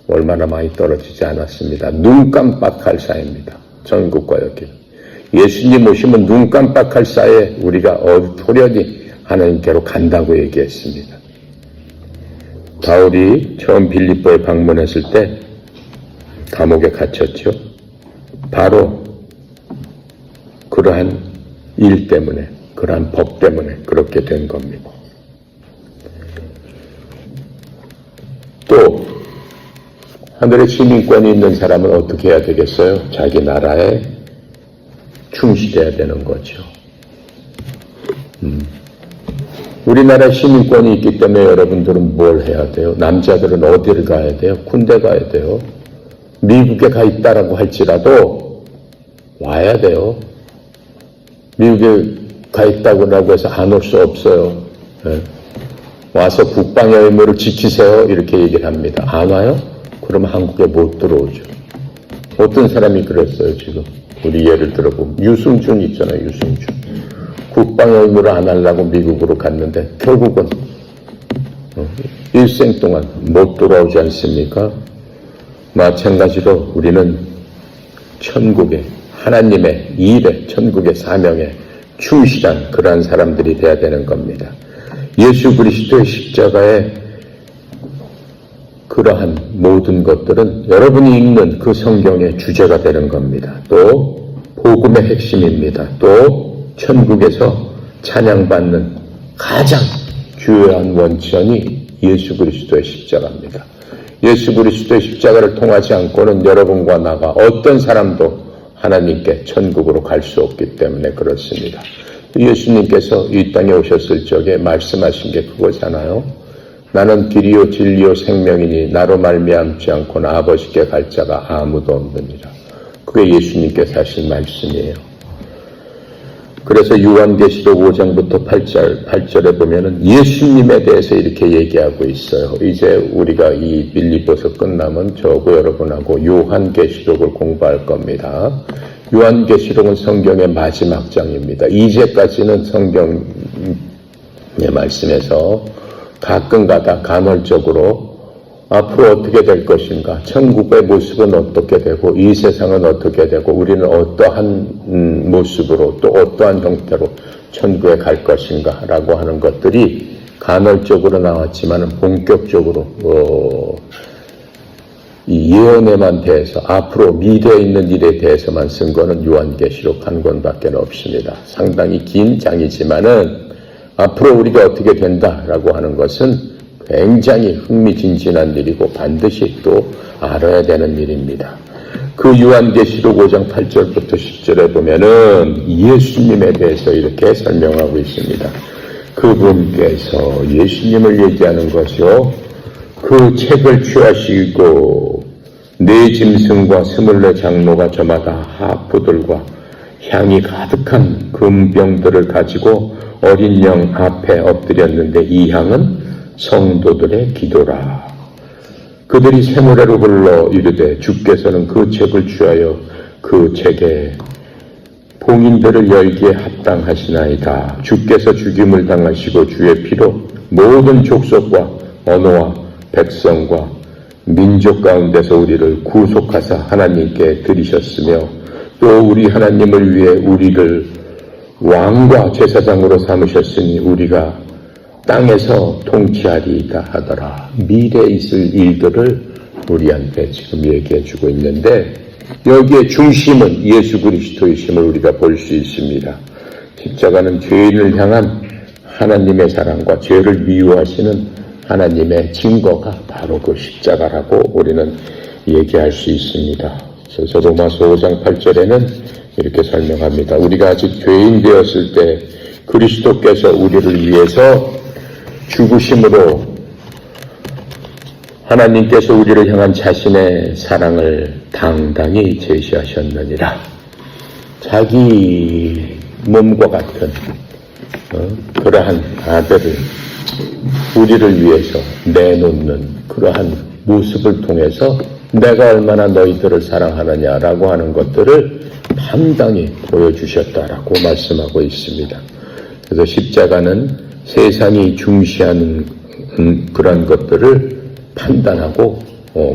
얼마나 많이 떨어지지 않았습니다. 눈 깜빡할 사이입니다. 천국과 여기. 예수님 오시면 눈 깜빡할 사이에 우리가 도련히 하나님께로 간다고 얘기했습니다. 바울이 처음 빌립보에 방문했을 때 감옥에 갇혔죠. 바로 그러한 일 때문에, 그러한 법 때문에 그렇게 된 겁니다. 또 하늘의 시민권이 있는 사람은 어떻게 해야 되겠어요? 자기 나라에 충실해야 되는 거죠. 우리나라에 시민권이 있기 때문에 여러분들은 뭘 해야 돼요? 남자들은 어디를 가야 돼요? 군대 가야 돼요. 미국에 가 있다라고 할지라도 와야 돼요. 미국에 가 있다고 해서 안 올 수 없어요. 네. 와서 국방의 의무를 지키세요. 이렇게 얘기를 합니다. 안 와요? 그러면 한국에 못 들어오죠. 어떤 사람이 그랬어요, 지금. 우리 예를 들어보면. 유승준 있잖아요, 유승준. 국방의 의무를 안 하려고 미국으로 갔는데, 결국은, 일생 동안 못 돌아오지 않습니까? 마찬가지로 우리는 천국에, 하나님의 일에, 천국의 사명에 충실한 그러한 사람들이 되어야 되는 겁니다. 예수 그리스도의 십자가의 그러한 모든 것들은 여러분이 읽는 그 성경의 주제가 되는 겁니다. 또 복음의 핵심입니다. 또 천국에서 찬양받는 가장 주요한 원천이 예수 그리스도의 십자가입니다. 예수 그리스도의 십자가를 통하지 않고는 여러분과 나가 어떤 사람도 하나님께 천국으로 갈 수 없기 때문에 그렇습니다. 예수님께서 이 땅에 오셨을 적에 말씀하신 게 그거잖아요. 나는 길이요 진리요 생명이니 나로 말미암지 않고는 아버지께 갈 자가 아무도 없느니라. 그게 예수님께서 하신 말씀이에요. 그래서 요한계시록 5장부터 8절에 보면은 예수님에 대해서 이렇게 얘기하고 있어요. 이제 우리가 이 빌립보서 끝나면 저하고 여러분하고 요한계시록을 공부할 겁니다. 요한계시록은 성경의 마지막 장입니다. 이제까지는 성경의 말씀에서 가끔가다 간헐적으로 앞으로 어떻게 될 것인가, 천국의 모습은 어떻게 되고 이 세상은 어떻게 되고 우리는 어떠한 모습으로 또 어떠한 형태로 천국에 갈 것인가 라고 하는 것들이 간헐적으로 나왔지만 본격적으로 이 예언에만 대해서 앞으로 미래에 있는 일에 대해서만 쓴 거는 요한계시록 한 권밖에 없습니다. 상당히 긴 장이지만은 앞으로 우리가 어떻게 된다라고 하는 것은 굉장히 흥미진진한 일이고 반드시 또 알아야 되는 일입니다. 그 요한계시록 5장 8절부터 10절에 보면은 예수님에 대해서 이렇게 설명하고 있습니다. 그분께서 예수님을 얘기하는 것이요, 그 책을 취하시고 네 짐승과 24 장로가 저마다 하프들과 향이 가득한 금병들을 가지고 어린 양 앞에 엎드렸는데 이 향은 성도들의 기도라. 그들이 새노래로 불러 이르되 주께서는 그 책을 취하여 그 책에 봉인들을 열기에 합당하시나이다. 주께서 죽임을 당하시고 주의 피로 모든 족속과 언어와 백성과 민족 가운데서 우리를 구속하사 하나님께 드리셨으며 또 우리 하나님을 위해 우리를 왕과 제사장으로 삼으셨으니 우리가 땅에서 통치하리이다 하더라. 미래에 있을 일들을 우리한테 지금 얘기해 주고 있는데 여기에 중심은 예수 그리스도이심을 우리가 볼 수 있습니다. 십자가는 죄인을 향한 하나님의 사랑과 죄를 미워하시는 하나님의 증거가 바로 그 십자가라고 우리는 얘기할 수 있습니다. 그래서 로마서 5장 8절에는 이렇게 설명합니다. 우리가 아직 죄인 되었을 때 그리스도께서 우리를 위해서 죽으심으로 하나님께서 우리를 향한 자신의 사랑을 당당히 제시하셨느니라. 자기 몸과 같은 그러한 아들을 우리를 위해서 내놓는 그러한 모습을 통해서 내가 얼마나 너희들을 사랑하느냐라고 하는 것들을 당당히 보여주셨다라고 말씀하고 있습니다. 그래서 십자가는 세상이 중시하는 그런 것들을 판단하고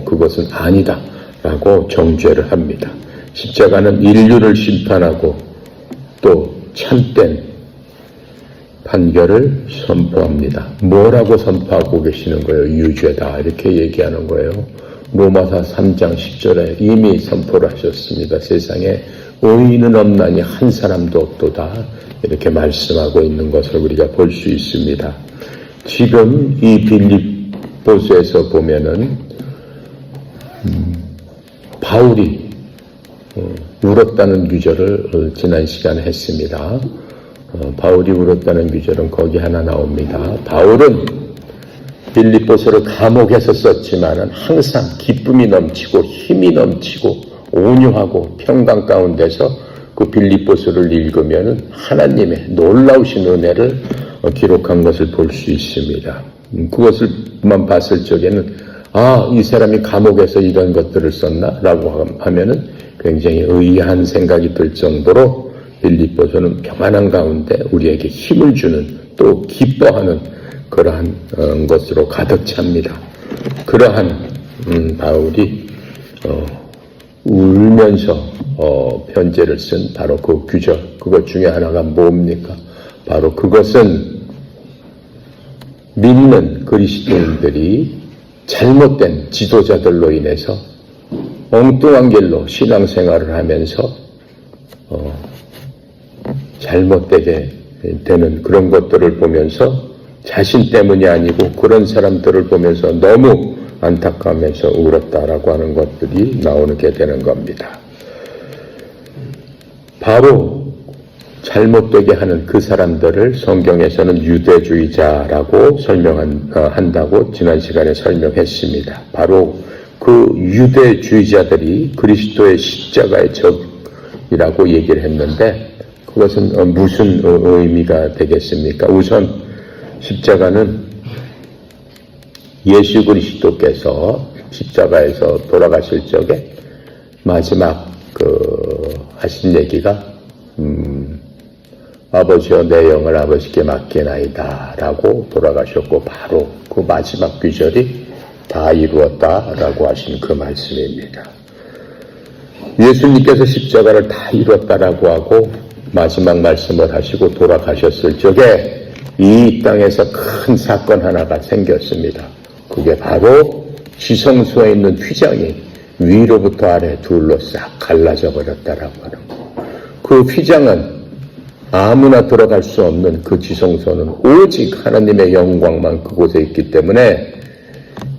그것은 아니다라고 정죄를 합니다. 십자가는 인류를 심판하고 또 참된 판결을 선포합니다. 뭐라고 선포하고 계시는 거예요? 유죄다 이렇게 얘기하는 거예요. 로마서 3장 10절에 이미 선포를 하셨습니다. 세상에 의인은 없나니 한 사람도 없도다 이렇게 말씀하고 있는 것을 우리가 볼 수 있습니다. 지금 이 빌립보서에서 보면은 바울이 울었다는 규절을 지난 시간에 했습니다. 바울이 울었다는 규절은 거기 하나 나옵니다. 바울은 빌립보서를 감옥에서 썼지만은 항상 기쁨이 넘치고 힘이 넘치고 온유하고 평강 가운데서 그 빌립보서를 읽으면 하나님의 놀라우신 은혜를 기록한 것을 볼 수 있습니다. 그것을만 봤을 적에는 이 사람이 감옥에서 이런 것들을 썼나? 라고 하면은 굉장히 의아한 생각이 들 정도로 빌립보서는 평안한 가운데 우리에게 힘을 주는 또 기뻐하는 그러한 것으로 가득 찹니다. 그러한 바울이 울면서 편지를 쓴 바로 그 규절, 그것 중에 하나가 뭡니까? 바로 그것은 믿는 그리스도인들이 잘못된 지도자들로 인해서 엉뚱한 길로 신앙생활을 하면서 잘못되게 되는 그런 것들을 보면서 자신 때문이 아니고 그런 사람들을 보면서 너무 안타까워하면서 울었다라고 하는 것들이 나오게 되는 겁니다. 바로 잘못되게 하는 그 사람들을 성경에서는 유대주의자라고 한다고 지난 시간에 설명했습니다. 바로 그 유대주의자들이 그리스도의 십자가의 적이라고 얘기를 했는데 그것은 무슨 의미가 되겠습니까? 우선 십자가는 예수 그리스도께서 십자가에서 돌아가실 적에 마지막 하신 얘기가 아버지여 내 영을 아버지께 맡기나이다 라고 돌아가셨고, 바로 그 마지막 귀절이 다 이루었다 라고 하신 그 말씀입니다. 예수님께서 십자가를 다 이뤘다라고 하고 마지막 말씀을 하시고 돌아가셨을 적에 이 땅에서 큰 사건 하나가 생겼습니다. 그게 바로 지성소에 있는 휘장이 위로부터 아래 둘로 싹 갈라져 버렸다라고 하는 거. 그 휘장은 아무나 들어갈 수 없는 그 지성소는 오직 하나님의 영광만 그곳에 있기 때문에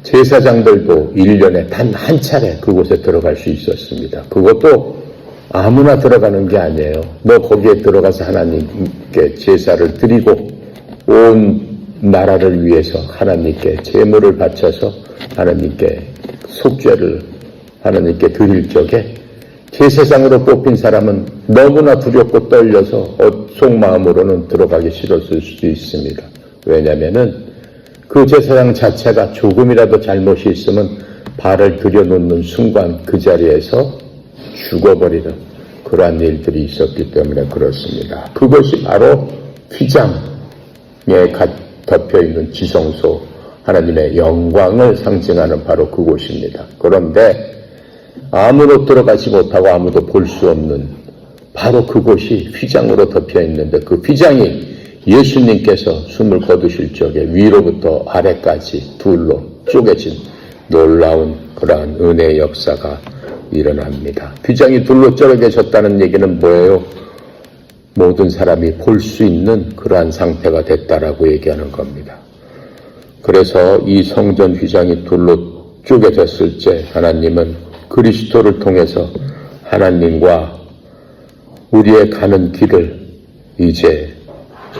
제사장들도 1년에 단 한 차례 그곳에 들어갈 수 있었습니다. 그것도 아무나 들어가는 게 아니에요. 너 거기에 들어가서 하나님께 제사를 드리고 온 나라를 위해서 하나님께 제물을 바쳐서 하나님께 속죄를 하나님께 드릴 적에 제사장으로 뽑힌 사람은 너무나 두렵고 떨려서 속마음으로는 들어가기 싫었을 수도 있습니다. 왜냐하면은 그 제사장 자체가 조금이라도 잘못이 있으면 발을 들여놓는 순간 그 자리에서 죽어버리는 그러한 일들이 있었기 때문에 그렇습니다. 그것이 바로 휘장에 덮여있는 지성소, 하나님의 영광을 상징하는 바로 그곳입니다. 그런데 아무도 들어가지 못하고 아무도 볼 수 없는 바로 그곳이 휘장으로 덮여있는데, 그 휘장이 예수님께서 숨을 거두실 적에 위로부터 아래까지 둘로 쪼개진 놀라운 그러한 은혜의 역사가 일어납니다. 휘장이 둘로 쪼개졌다는 얘기는 뭐예요? 모든 사람이 볼 수 있는 그러한 상태가 됐다라고 얘기하는 겁니다. 그래서 이 성전 휘장이 둘로 쪼개졌을 때 하나님은 그리스도를 통해서 하나님과 우리의 가는 길을 이제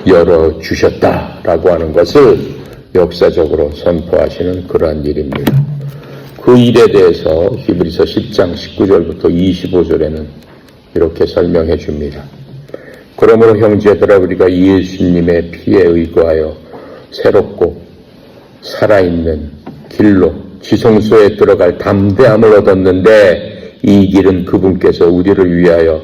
열어주셨다라고 하는 것을 역사적으로 선포하시는 그러한 일입니다. 그 일에 대해서 히브리서 10장 19절부터 25절에는 이렇게 설명해 줍니다. 그러므로 형제들아, 우리가 예수님의 피에 의거하여 새롭고 살아있는 길로 지성소에 들어갈 담대함을 얻었는데, 이 길은 그분께서 우리를 위하여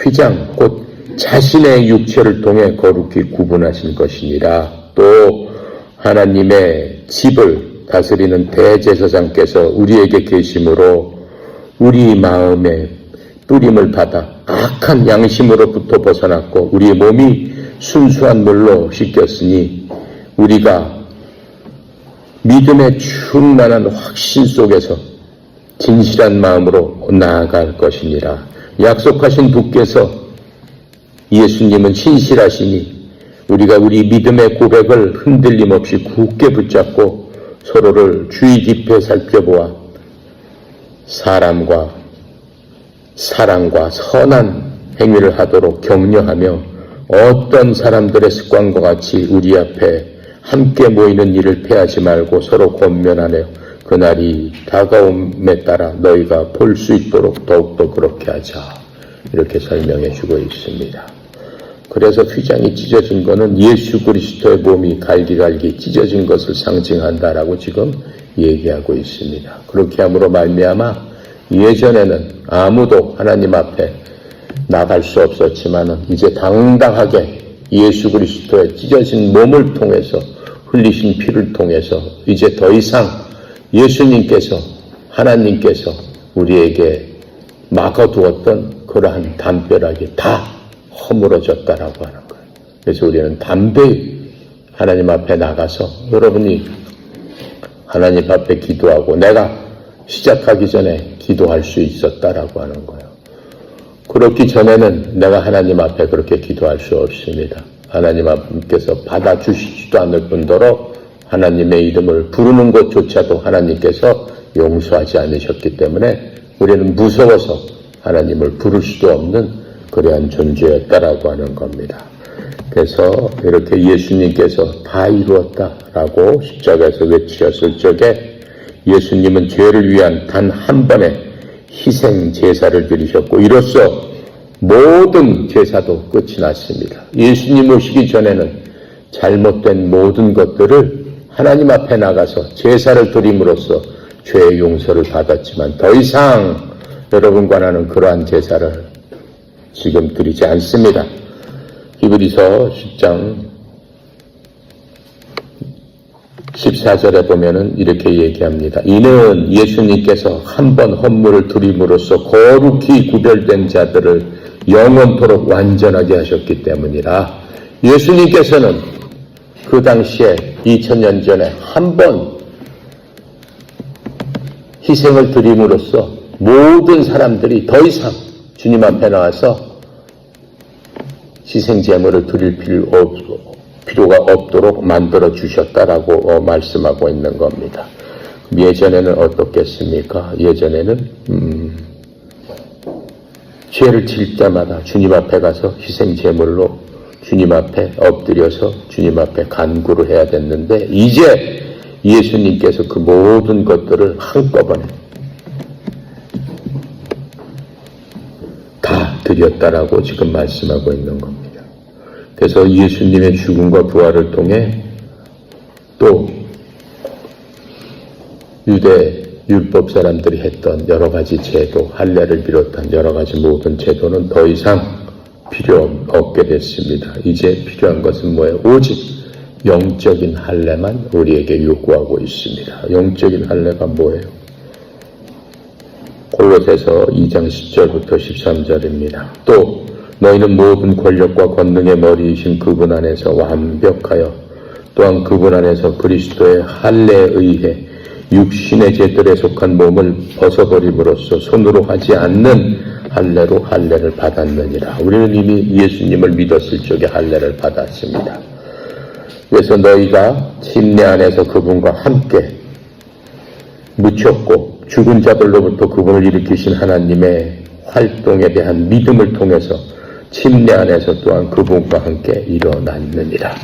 휘장 곧 자신의 육체를 통해 거룩히 구분하신 것이니라. 또 하나님의 집을 다스리는 대제사장께서 우리에게 계심으로 우리 마음에 뿌림을 받아 악한 양심으로부터 벗어났고 우리의 몸이 순수한 물로 씻겼으니 우리가 믿음의 충만한 확신 속에서 진실한 마음으로 나아갈 것이니라. 약속하신 분께서 예수님은 신실하시니 우리가 우리 믿음의 고백을 흔들림 없이 굳게 붙잡고 서로를 주의 깊게 살펴보아 사람과 사랑과 선한 행위를 하도록 격려하며 어떤 사람들의 습관과 같이 우리 앞에 함께 모이는 일을 패하지 말고 서로 권면하며 그날이 다가옴에 따라 너희가 볼 수 있도록 더욱더 그렇게 하자. 이렇게 설명해 주고 있습니다. 그래서 휘장이 찢어진 것은 예수 그리스도의 몸이 갈기갈기 찢어진 것을 상징한다라고 지금 얘기하고 있습니다. 그렇게 함으로 말미암아 예전에는 아무도 하나님 앞에 나갈 수 없었지만은 이제 당당하게 예수 그리스도의 찢어진 몸을 통해서 흘리신 피를 통해서 이제 더 이상 예수님께서 하나님께서 우리에게 막아두었던 그러한 담벼락이 다 허물어졌다라고 하는 거예요. 그래서 우리는 담대히 하나님 앞에 나가서 여러분이 하나님 앞에 기도하고 내가 시작하기 전에 기도할 수 있었다라고 하는 거예요. 그렇기 전에는 내가 하나님 앞에 그렇게 기도할 수 없습니다. 하나님 앞께서 받아주시지도 않을 뿐더러 하나님의 이름을 부르는 것조차도 하나님께서 용서하지 않으셨기 때문에 우리는 무서워서 하나님을 부를 수도 없는 그러한 존재였다라고 하는 겁니다. 그래서 이렇게 예수님께서 다 이루었다라고 십자가에서 외치셨을 적에 예수님은 죄를 위한 단 한 번의 희생 제사를 드리셨고 이로써 모든 제사도 끝이 났습니다. 예수님 오시기 전에는 잘못된 모든 것들을 하나님 앞에 나가서 제사를 드림으로써 죄의 용서를 받았지만 더 이상 여러분과 나는 그러한 제사를 지금 드리지 않습니다. 히브리서 10장 14절에 보면은 이렇게 얘기합니다. 이는 예수님께서 한 번 헌물을 드림으로써 거룩히 구별된 자들을 영원토록 완전하게 하셨기 때문이라. 예수님께서는 그 당시에 2000년 전에 한 번 희생을 드림으로써 모든 사람들이 더 이상 주님 앞에 나와서 희생 제물을 드릴 필요가 없도록 만들어 주셨다라고 말씀하고 있는 겁니다. 예전에는 어떻겠습니까? 예전에는 죄를 질 때마다 주님 앞에 가서 희생 제물로 주님 앞에 엎드려서 주님 앞에 간구를 해야 됐는데 이제 예수님께서 그 모든 것들을 한꺼번에 다 드렸다라고 지금 말씀하고 있는 겁니다. 그래서 예수님의 죽음과 부활을 통해 또 유대 율법 사람들이 했던 여러 가지 제도, 할례를 비롯한 여러 가지 모든 제도는 더 이상 필요 없게 됐습니다. 이제 필요한 것은 뭐예요? 오직 영적인 할례만 우리에게 요구하고 있습니다. 영적인 할례가 뭐예요? 골로새서 2장 10절부터 13절입니다. 또 너희는 모든 권력과 권능의 머리이신 그분 안에서 완벽하여 또한 그분 안에서 그리스도의 할례에 의해 육신의 죄들에 속한 몸을 벗어버림으로써 손으로 하지 않는 할례로 할례를 받았느니라. 우리는 이미 예수님을 믿었을 적에 할례를 받았습니다. 그래서 너희가 침례 안에서 그분과 함께 묻혔고 죽은 자들로부터 그분을 일으키신 하나님의 활동에 대한 믿음을 통해서 침례 안에서 또한 그분과 함께 일어났느니라.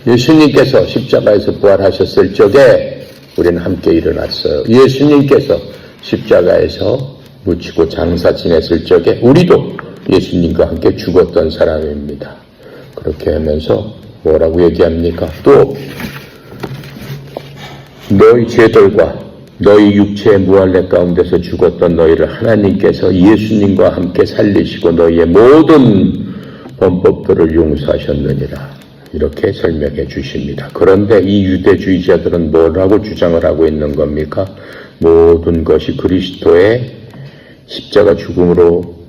예수님께서 십자가에서 부활하셨을 적에 우리는 함께 일어났어요. 예수님께서 십자가에서 묻히고 장사 지냈을 적에 우리도 예수님과 함께 죽었던 사람입니다. 그렇게 하면서 뭐라고 얘기합니까? 또 너희 죄들과 너희 육체의 무할례 가운데서 죽었던 너희를 하나님께서 예수님과 함께 살리시고 너희의 모든 범법들을 용서하셨느니라. 이렇게 설명해 주십니다. 그런데 이 유대주의자들은 뭐라고 주장을 하고 있는 겁니까? 모든 것이 그리스도의 십자가 죽음으로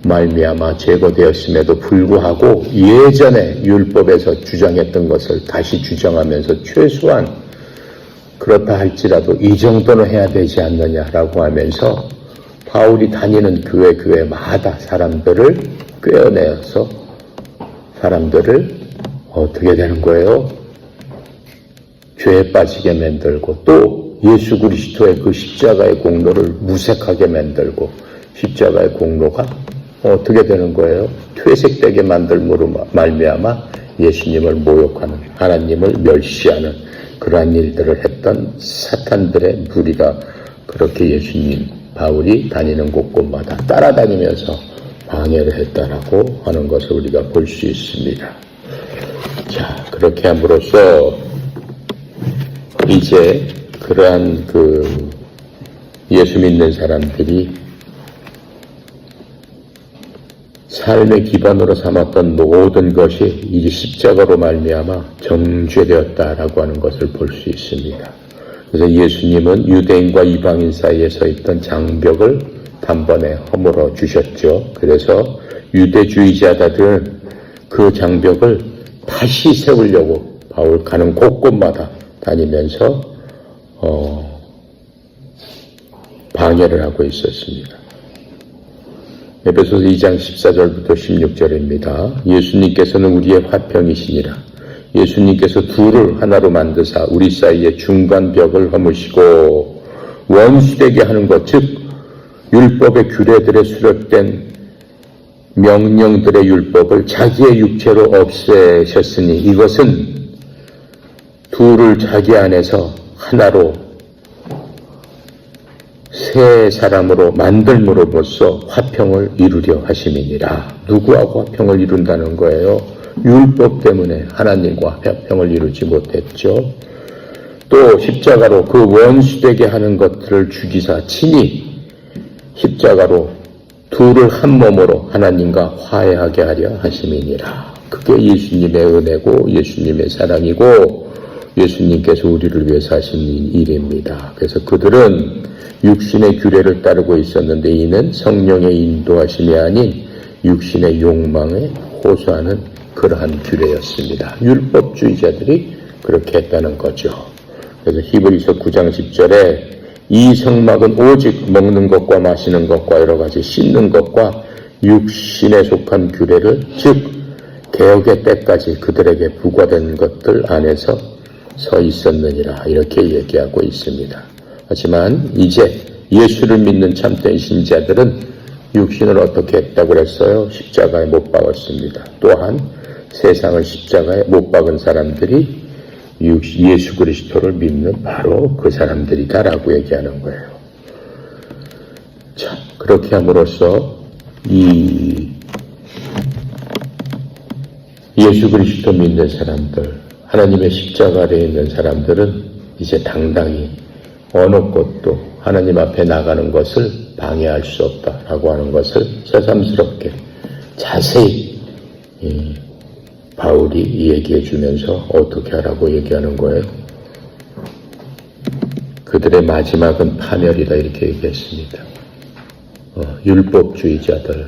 말미암아 제거되었음에도 불구하고 예전에 율법에서 주장했던 것을 다시 주장하면서 최소한 그렇다 할지라도 이 정도는 해야 되지 않느냐라고 하면서 바울이 다니는 교회마다 사람들을 꿰어내어서 사람들을 어떻게 되는 거예요? 죄에 빠지게 만들고 또 예수 그리스도의 그 십자가의 공로를 무색하게 만들고 십자가의 공로가 어떻게 되는 거예요? 퇴색되게 만들므로 말미암아 예수님을 모욕하는, 하나님을 멸시하는 그러한 일들을 했던 사탄들의 무리가 그렇게 예수님, 바울이 다니는 곳곳마다 따라다니면서 방해를 했다라고 하는 것을 우리가 볼 수 있습니다. 자, 그렇게 함으로써 이제 그러한 예수 믿는 사람들이 삶의 기반으로 삼았던 모든 것이 이 십자가로 말미암아 정죄되었다라고 하는 것을 볼 수 있습니다. 그래서 예수님은 유대인과 이방인 사이에 서 있던 장벽을 단번에 허물어 주셨죠. 그래서 유대주의자들은 그 장벽을 다시 세우려고 바울 가는 곳곳마다 다니면서 방해를 하고 있었습니다. 에베소서 2장 14절부터 16절입니다. 예수님께서는 우리의 화평이시니라. 예수님께서 둘을 하나로 만드사 우리 사이에 중간벽을 허무시고 원수되게 하는 것, 즉 율법의 규례들에 수록된 명령들의 율법을 자기의 육체로 없애셨으니 이것은 둘을 자기 안에서 하나로 새 사람으로 만들므로써 화평을 이루려 하심이니라. 누구하고 화평을 이룬다는 거예요? 율법 때문에 하나님과 화평을 이루지 못했죠. 또 십자가로 그 원수되게 하는 것들을 죽이사 친히 십자가로 둘을 한 몸으로 하나님과 화해하게 하려 하심이니라. 그게 예수님의 은혜고 예수님의 사랑이고 예수님께서 우리를 위해서 하신 일입니다. 그래서 그들은 육신의 규례를 따르고 있었는데 이는 성령의 인도하심이 아닌 육신의 욕망에 호소하는 그러한 규례였습니다. 율법주의자들이 그렇게 했다는 거죠. 그래서 히브리서 9장 10절에 이 성막은 오직 먹는 것과 마시는 것과 여러 가지 씻는 것과 육신에 속한 규례를 즉 개혁의 때까지 그들에게 부과된 것들 안에서 서 있었느니라 이렇게 얘기하고 있습니다. 하지만 이제 예수를 믿는 참된 신자들은 육신을 어떻게 했다고 그랬어요? 십자가에 못 박았습니다. 또한 세상을 십자가에 못 박은 사람들이 예수 그리스도를 믿는 바로 그 사람들이다라고 얘기하는 거예요. 자, 그렇게 함으로써 이 예수 그리스도 믿는 사람들, 하나님의 십자가 아래에 있는 사람들은 이제 당당히 어느 것도 하나님 앞에 나가는 것을 방해할 수 없다라고 하는 것을 새삼스럽게 자세히 바울이 얘기해 주면서 어떻게 하라고 얘기하는 거예요? 그들의 마지막은 파멸이다 이렇게 얘기했습니다. 율법주의자들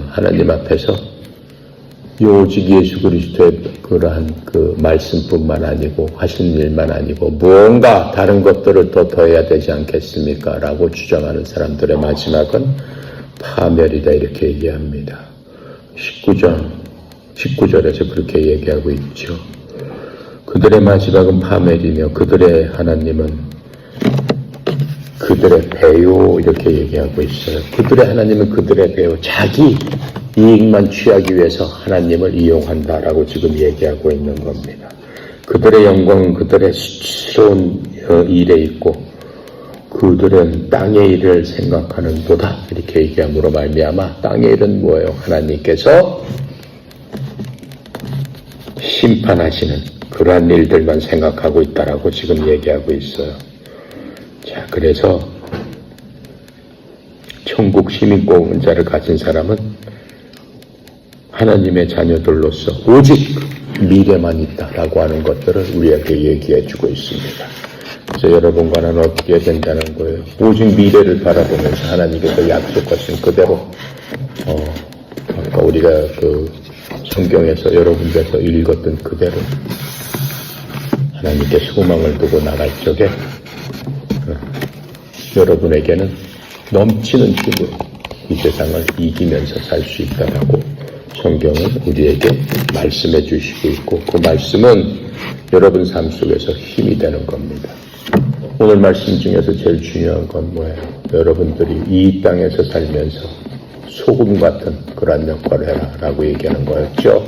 하나님 앞에서 오직 예수 그리스도의 그러한 그 말씀뿐만 아니고 하신 일만 아니고 무언가 다른 것들을 더 더해야 되지 않겠습니까? 라고 주장하는 사람들의 마지막은 파멸이다 이렇게 얘기합니다. 19절에서 그렇게 얘기하고 있죠. 그들의 마지막은 파멸이며 그들의 하나님은 그들의 배요 이렇게 얘기하고 있어요. 그들의 하나님은 그들의 배요. 자기 이익만 취하기 위해서 하나님을 이용한다라고 지금 얘기하고 있는 겁니다. 그들의 영광은 그들의 수치스러운 일에 있고 그들은 땅의 일을 생각하는 도다 이렇게 얘기함으로 말미암아 땅의 일은 뭐예요? 하나님께서 심판하시는 그러한 일들만 생각하고 있다라고 지금 얘기하고 있어요. 자, 그래서 천국 시민권자를 가진 사람은 하나님의 자녀들로서 오직 미래만 있다라고 하는 것들을 우리에게 얘기해 주고 있습니다. 그래서 여러분과는 어떻게 해야 된다는 거예요? 오직 미래를 바라보면서 하나님께서 약속하신 그대로 아까 우리가 그 성경에서 여러분께서 읽었던 그대로 하나님께 소망을 두고 나갈 적에 여러분에게는 넘치는 힘으로 이 세상을 이기면서 살 수 있다라고 성경은 우리에게 말씀해 주시고 있고 그 말씀은 여러분 삶 속에서 힘이 되는 겁니다. 오늘 말씀 중에서 제일 중요한 건 뭐예요? 여러분들이 이 땅에서 살면서 소금 같은 그런 역할을 해라 라고 얘기하는 거였죠.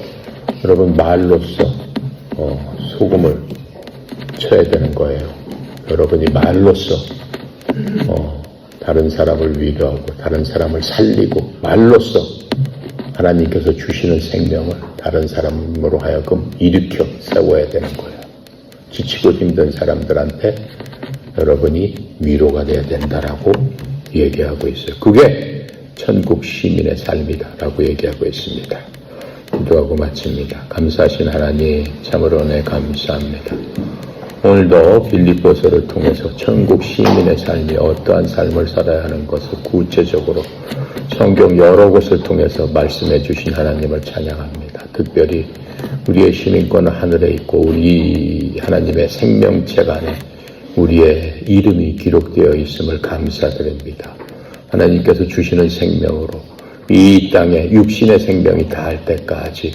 여러분 말로써 소금을 쳐야 되는 거예요. 여러분이 말로써 다른 사람을 위로하고 다른 사람을 살리고 말로써 하나님께서 주시는 생명을 다른 사람으로 하여금 일으켜 세워야 되는 거예요. 지치고 힘든 사람들한테 여러분이 위로가 돼야 된다라고 얘기하고 있어요. 그게 천국 시민의 삶이다라고 얘기하고 있습니다. 기도하고 마칩니다. 감사하신 하나님 참으로 은혜 감사합니다. 오늘도 빌립보서를 통해서 천국 시민의 삶이 어떠한 삶을 살아야 하는 것을 구체적으로 성경 여러 곳을 통해서 말씀해 주신 하나님을 찬양합니다. 특별히 우리의 시민권은 하늘에 있고 우리 하나님의 생명책 안에 우리의 이름이 기록되어 있음을 감사드립니다. 하나님께서 주시는 생명으로 이 땅에 육신의 생명이 다할 때까지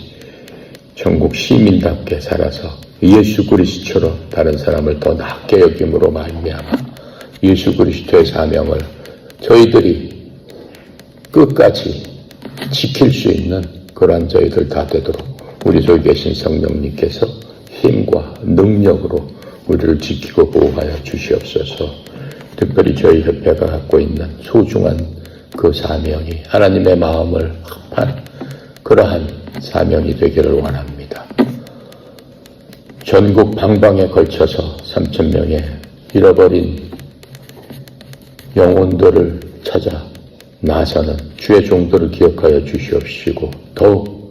천국 시민답게 살아서 예수 그리스도처럼 다른 사람을 더 낫게 여김으로 말미암아 예수 그리스도의 사명을 저희들이 끝까지 지킬 수 있는 그러한 저희들 다 되도록 우리 속에 계신 성령님께서 힘과 능력으로 우리를 지키고 보호하여 주시옵소서. 특별히 저희 협회가 갖고 있는 소중한 그 사명이 하나님의 마음을 합한 그러한 사명이 되기를 원합니다. 전국 방방에 걸쳐서 3,000명의 잃어버린 영혼들을 찾아 나서는 주의 종들을 기억하여 주시옵시고 더욱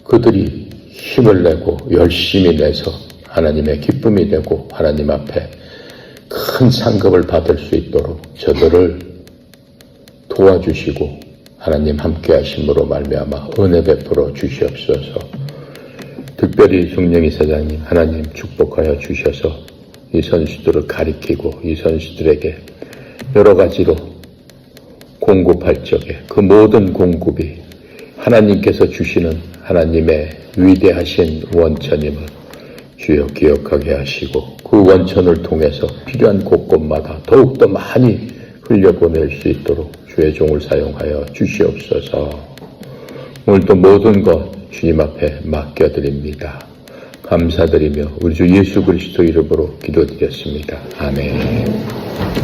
그들이 힘을 내고 열심히 내서 하나님의 기쁨이 되고 하나님 앞에 큰 상급을 받을 수 있도록 저들을 도와주시고 하나님 함께 하심으로 말미암아 은혜 베풀어 주시옵소서. 특별히 송영희 사장님 하나님 축복하여 주셔서 이 선수들을 가리키고 이 선수들에게 여러 가지로 공급할 적에 그 모든 공급이 하나님께서 주시는 하나님의 위대하신 원천임을 주여 기억하게 하시고 그 원천을 통해서 필요한 곳곳마다 더욱더 많이 흘려보낼 수 있도록 주의 종을 사용하여 주시옵소서. 오늘도 모든 것 주님 앞에 맡겨드립니다. 감사드리며 우리 주 예수 그리스도 이름으로 기도드렸습니다. 아멘.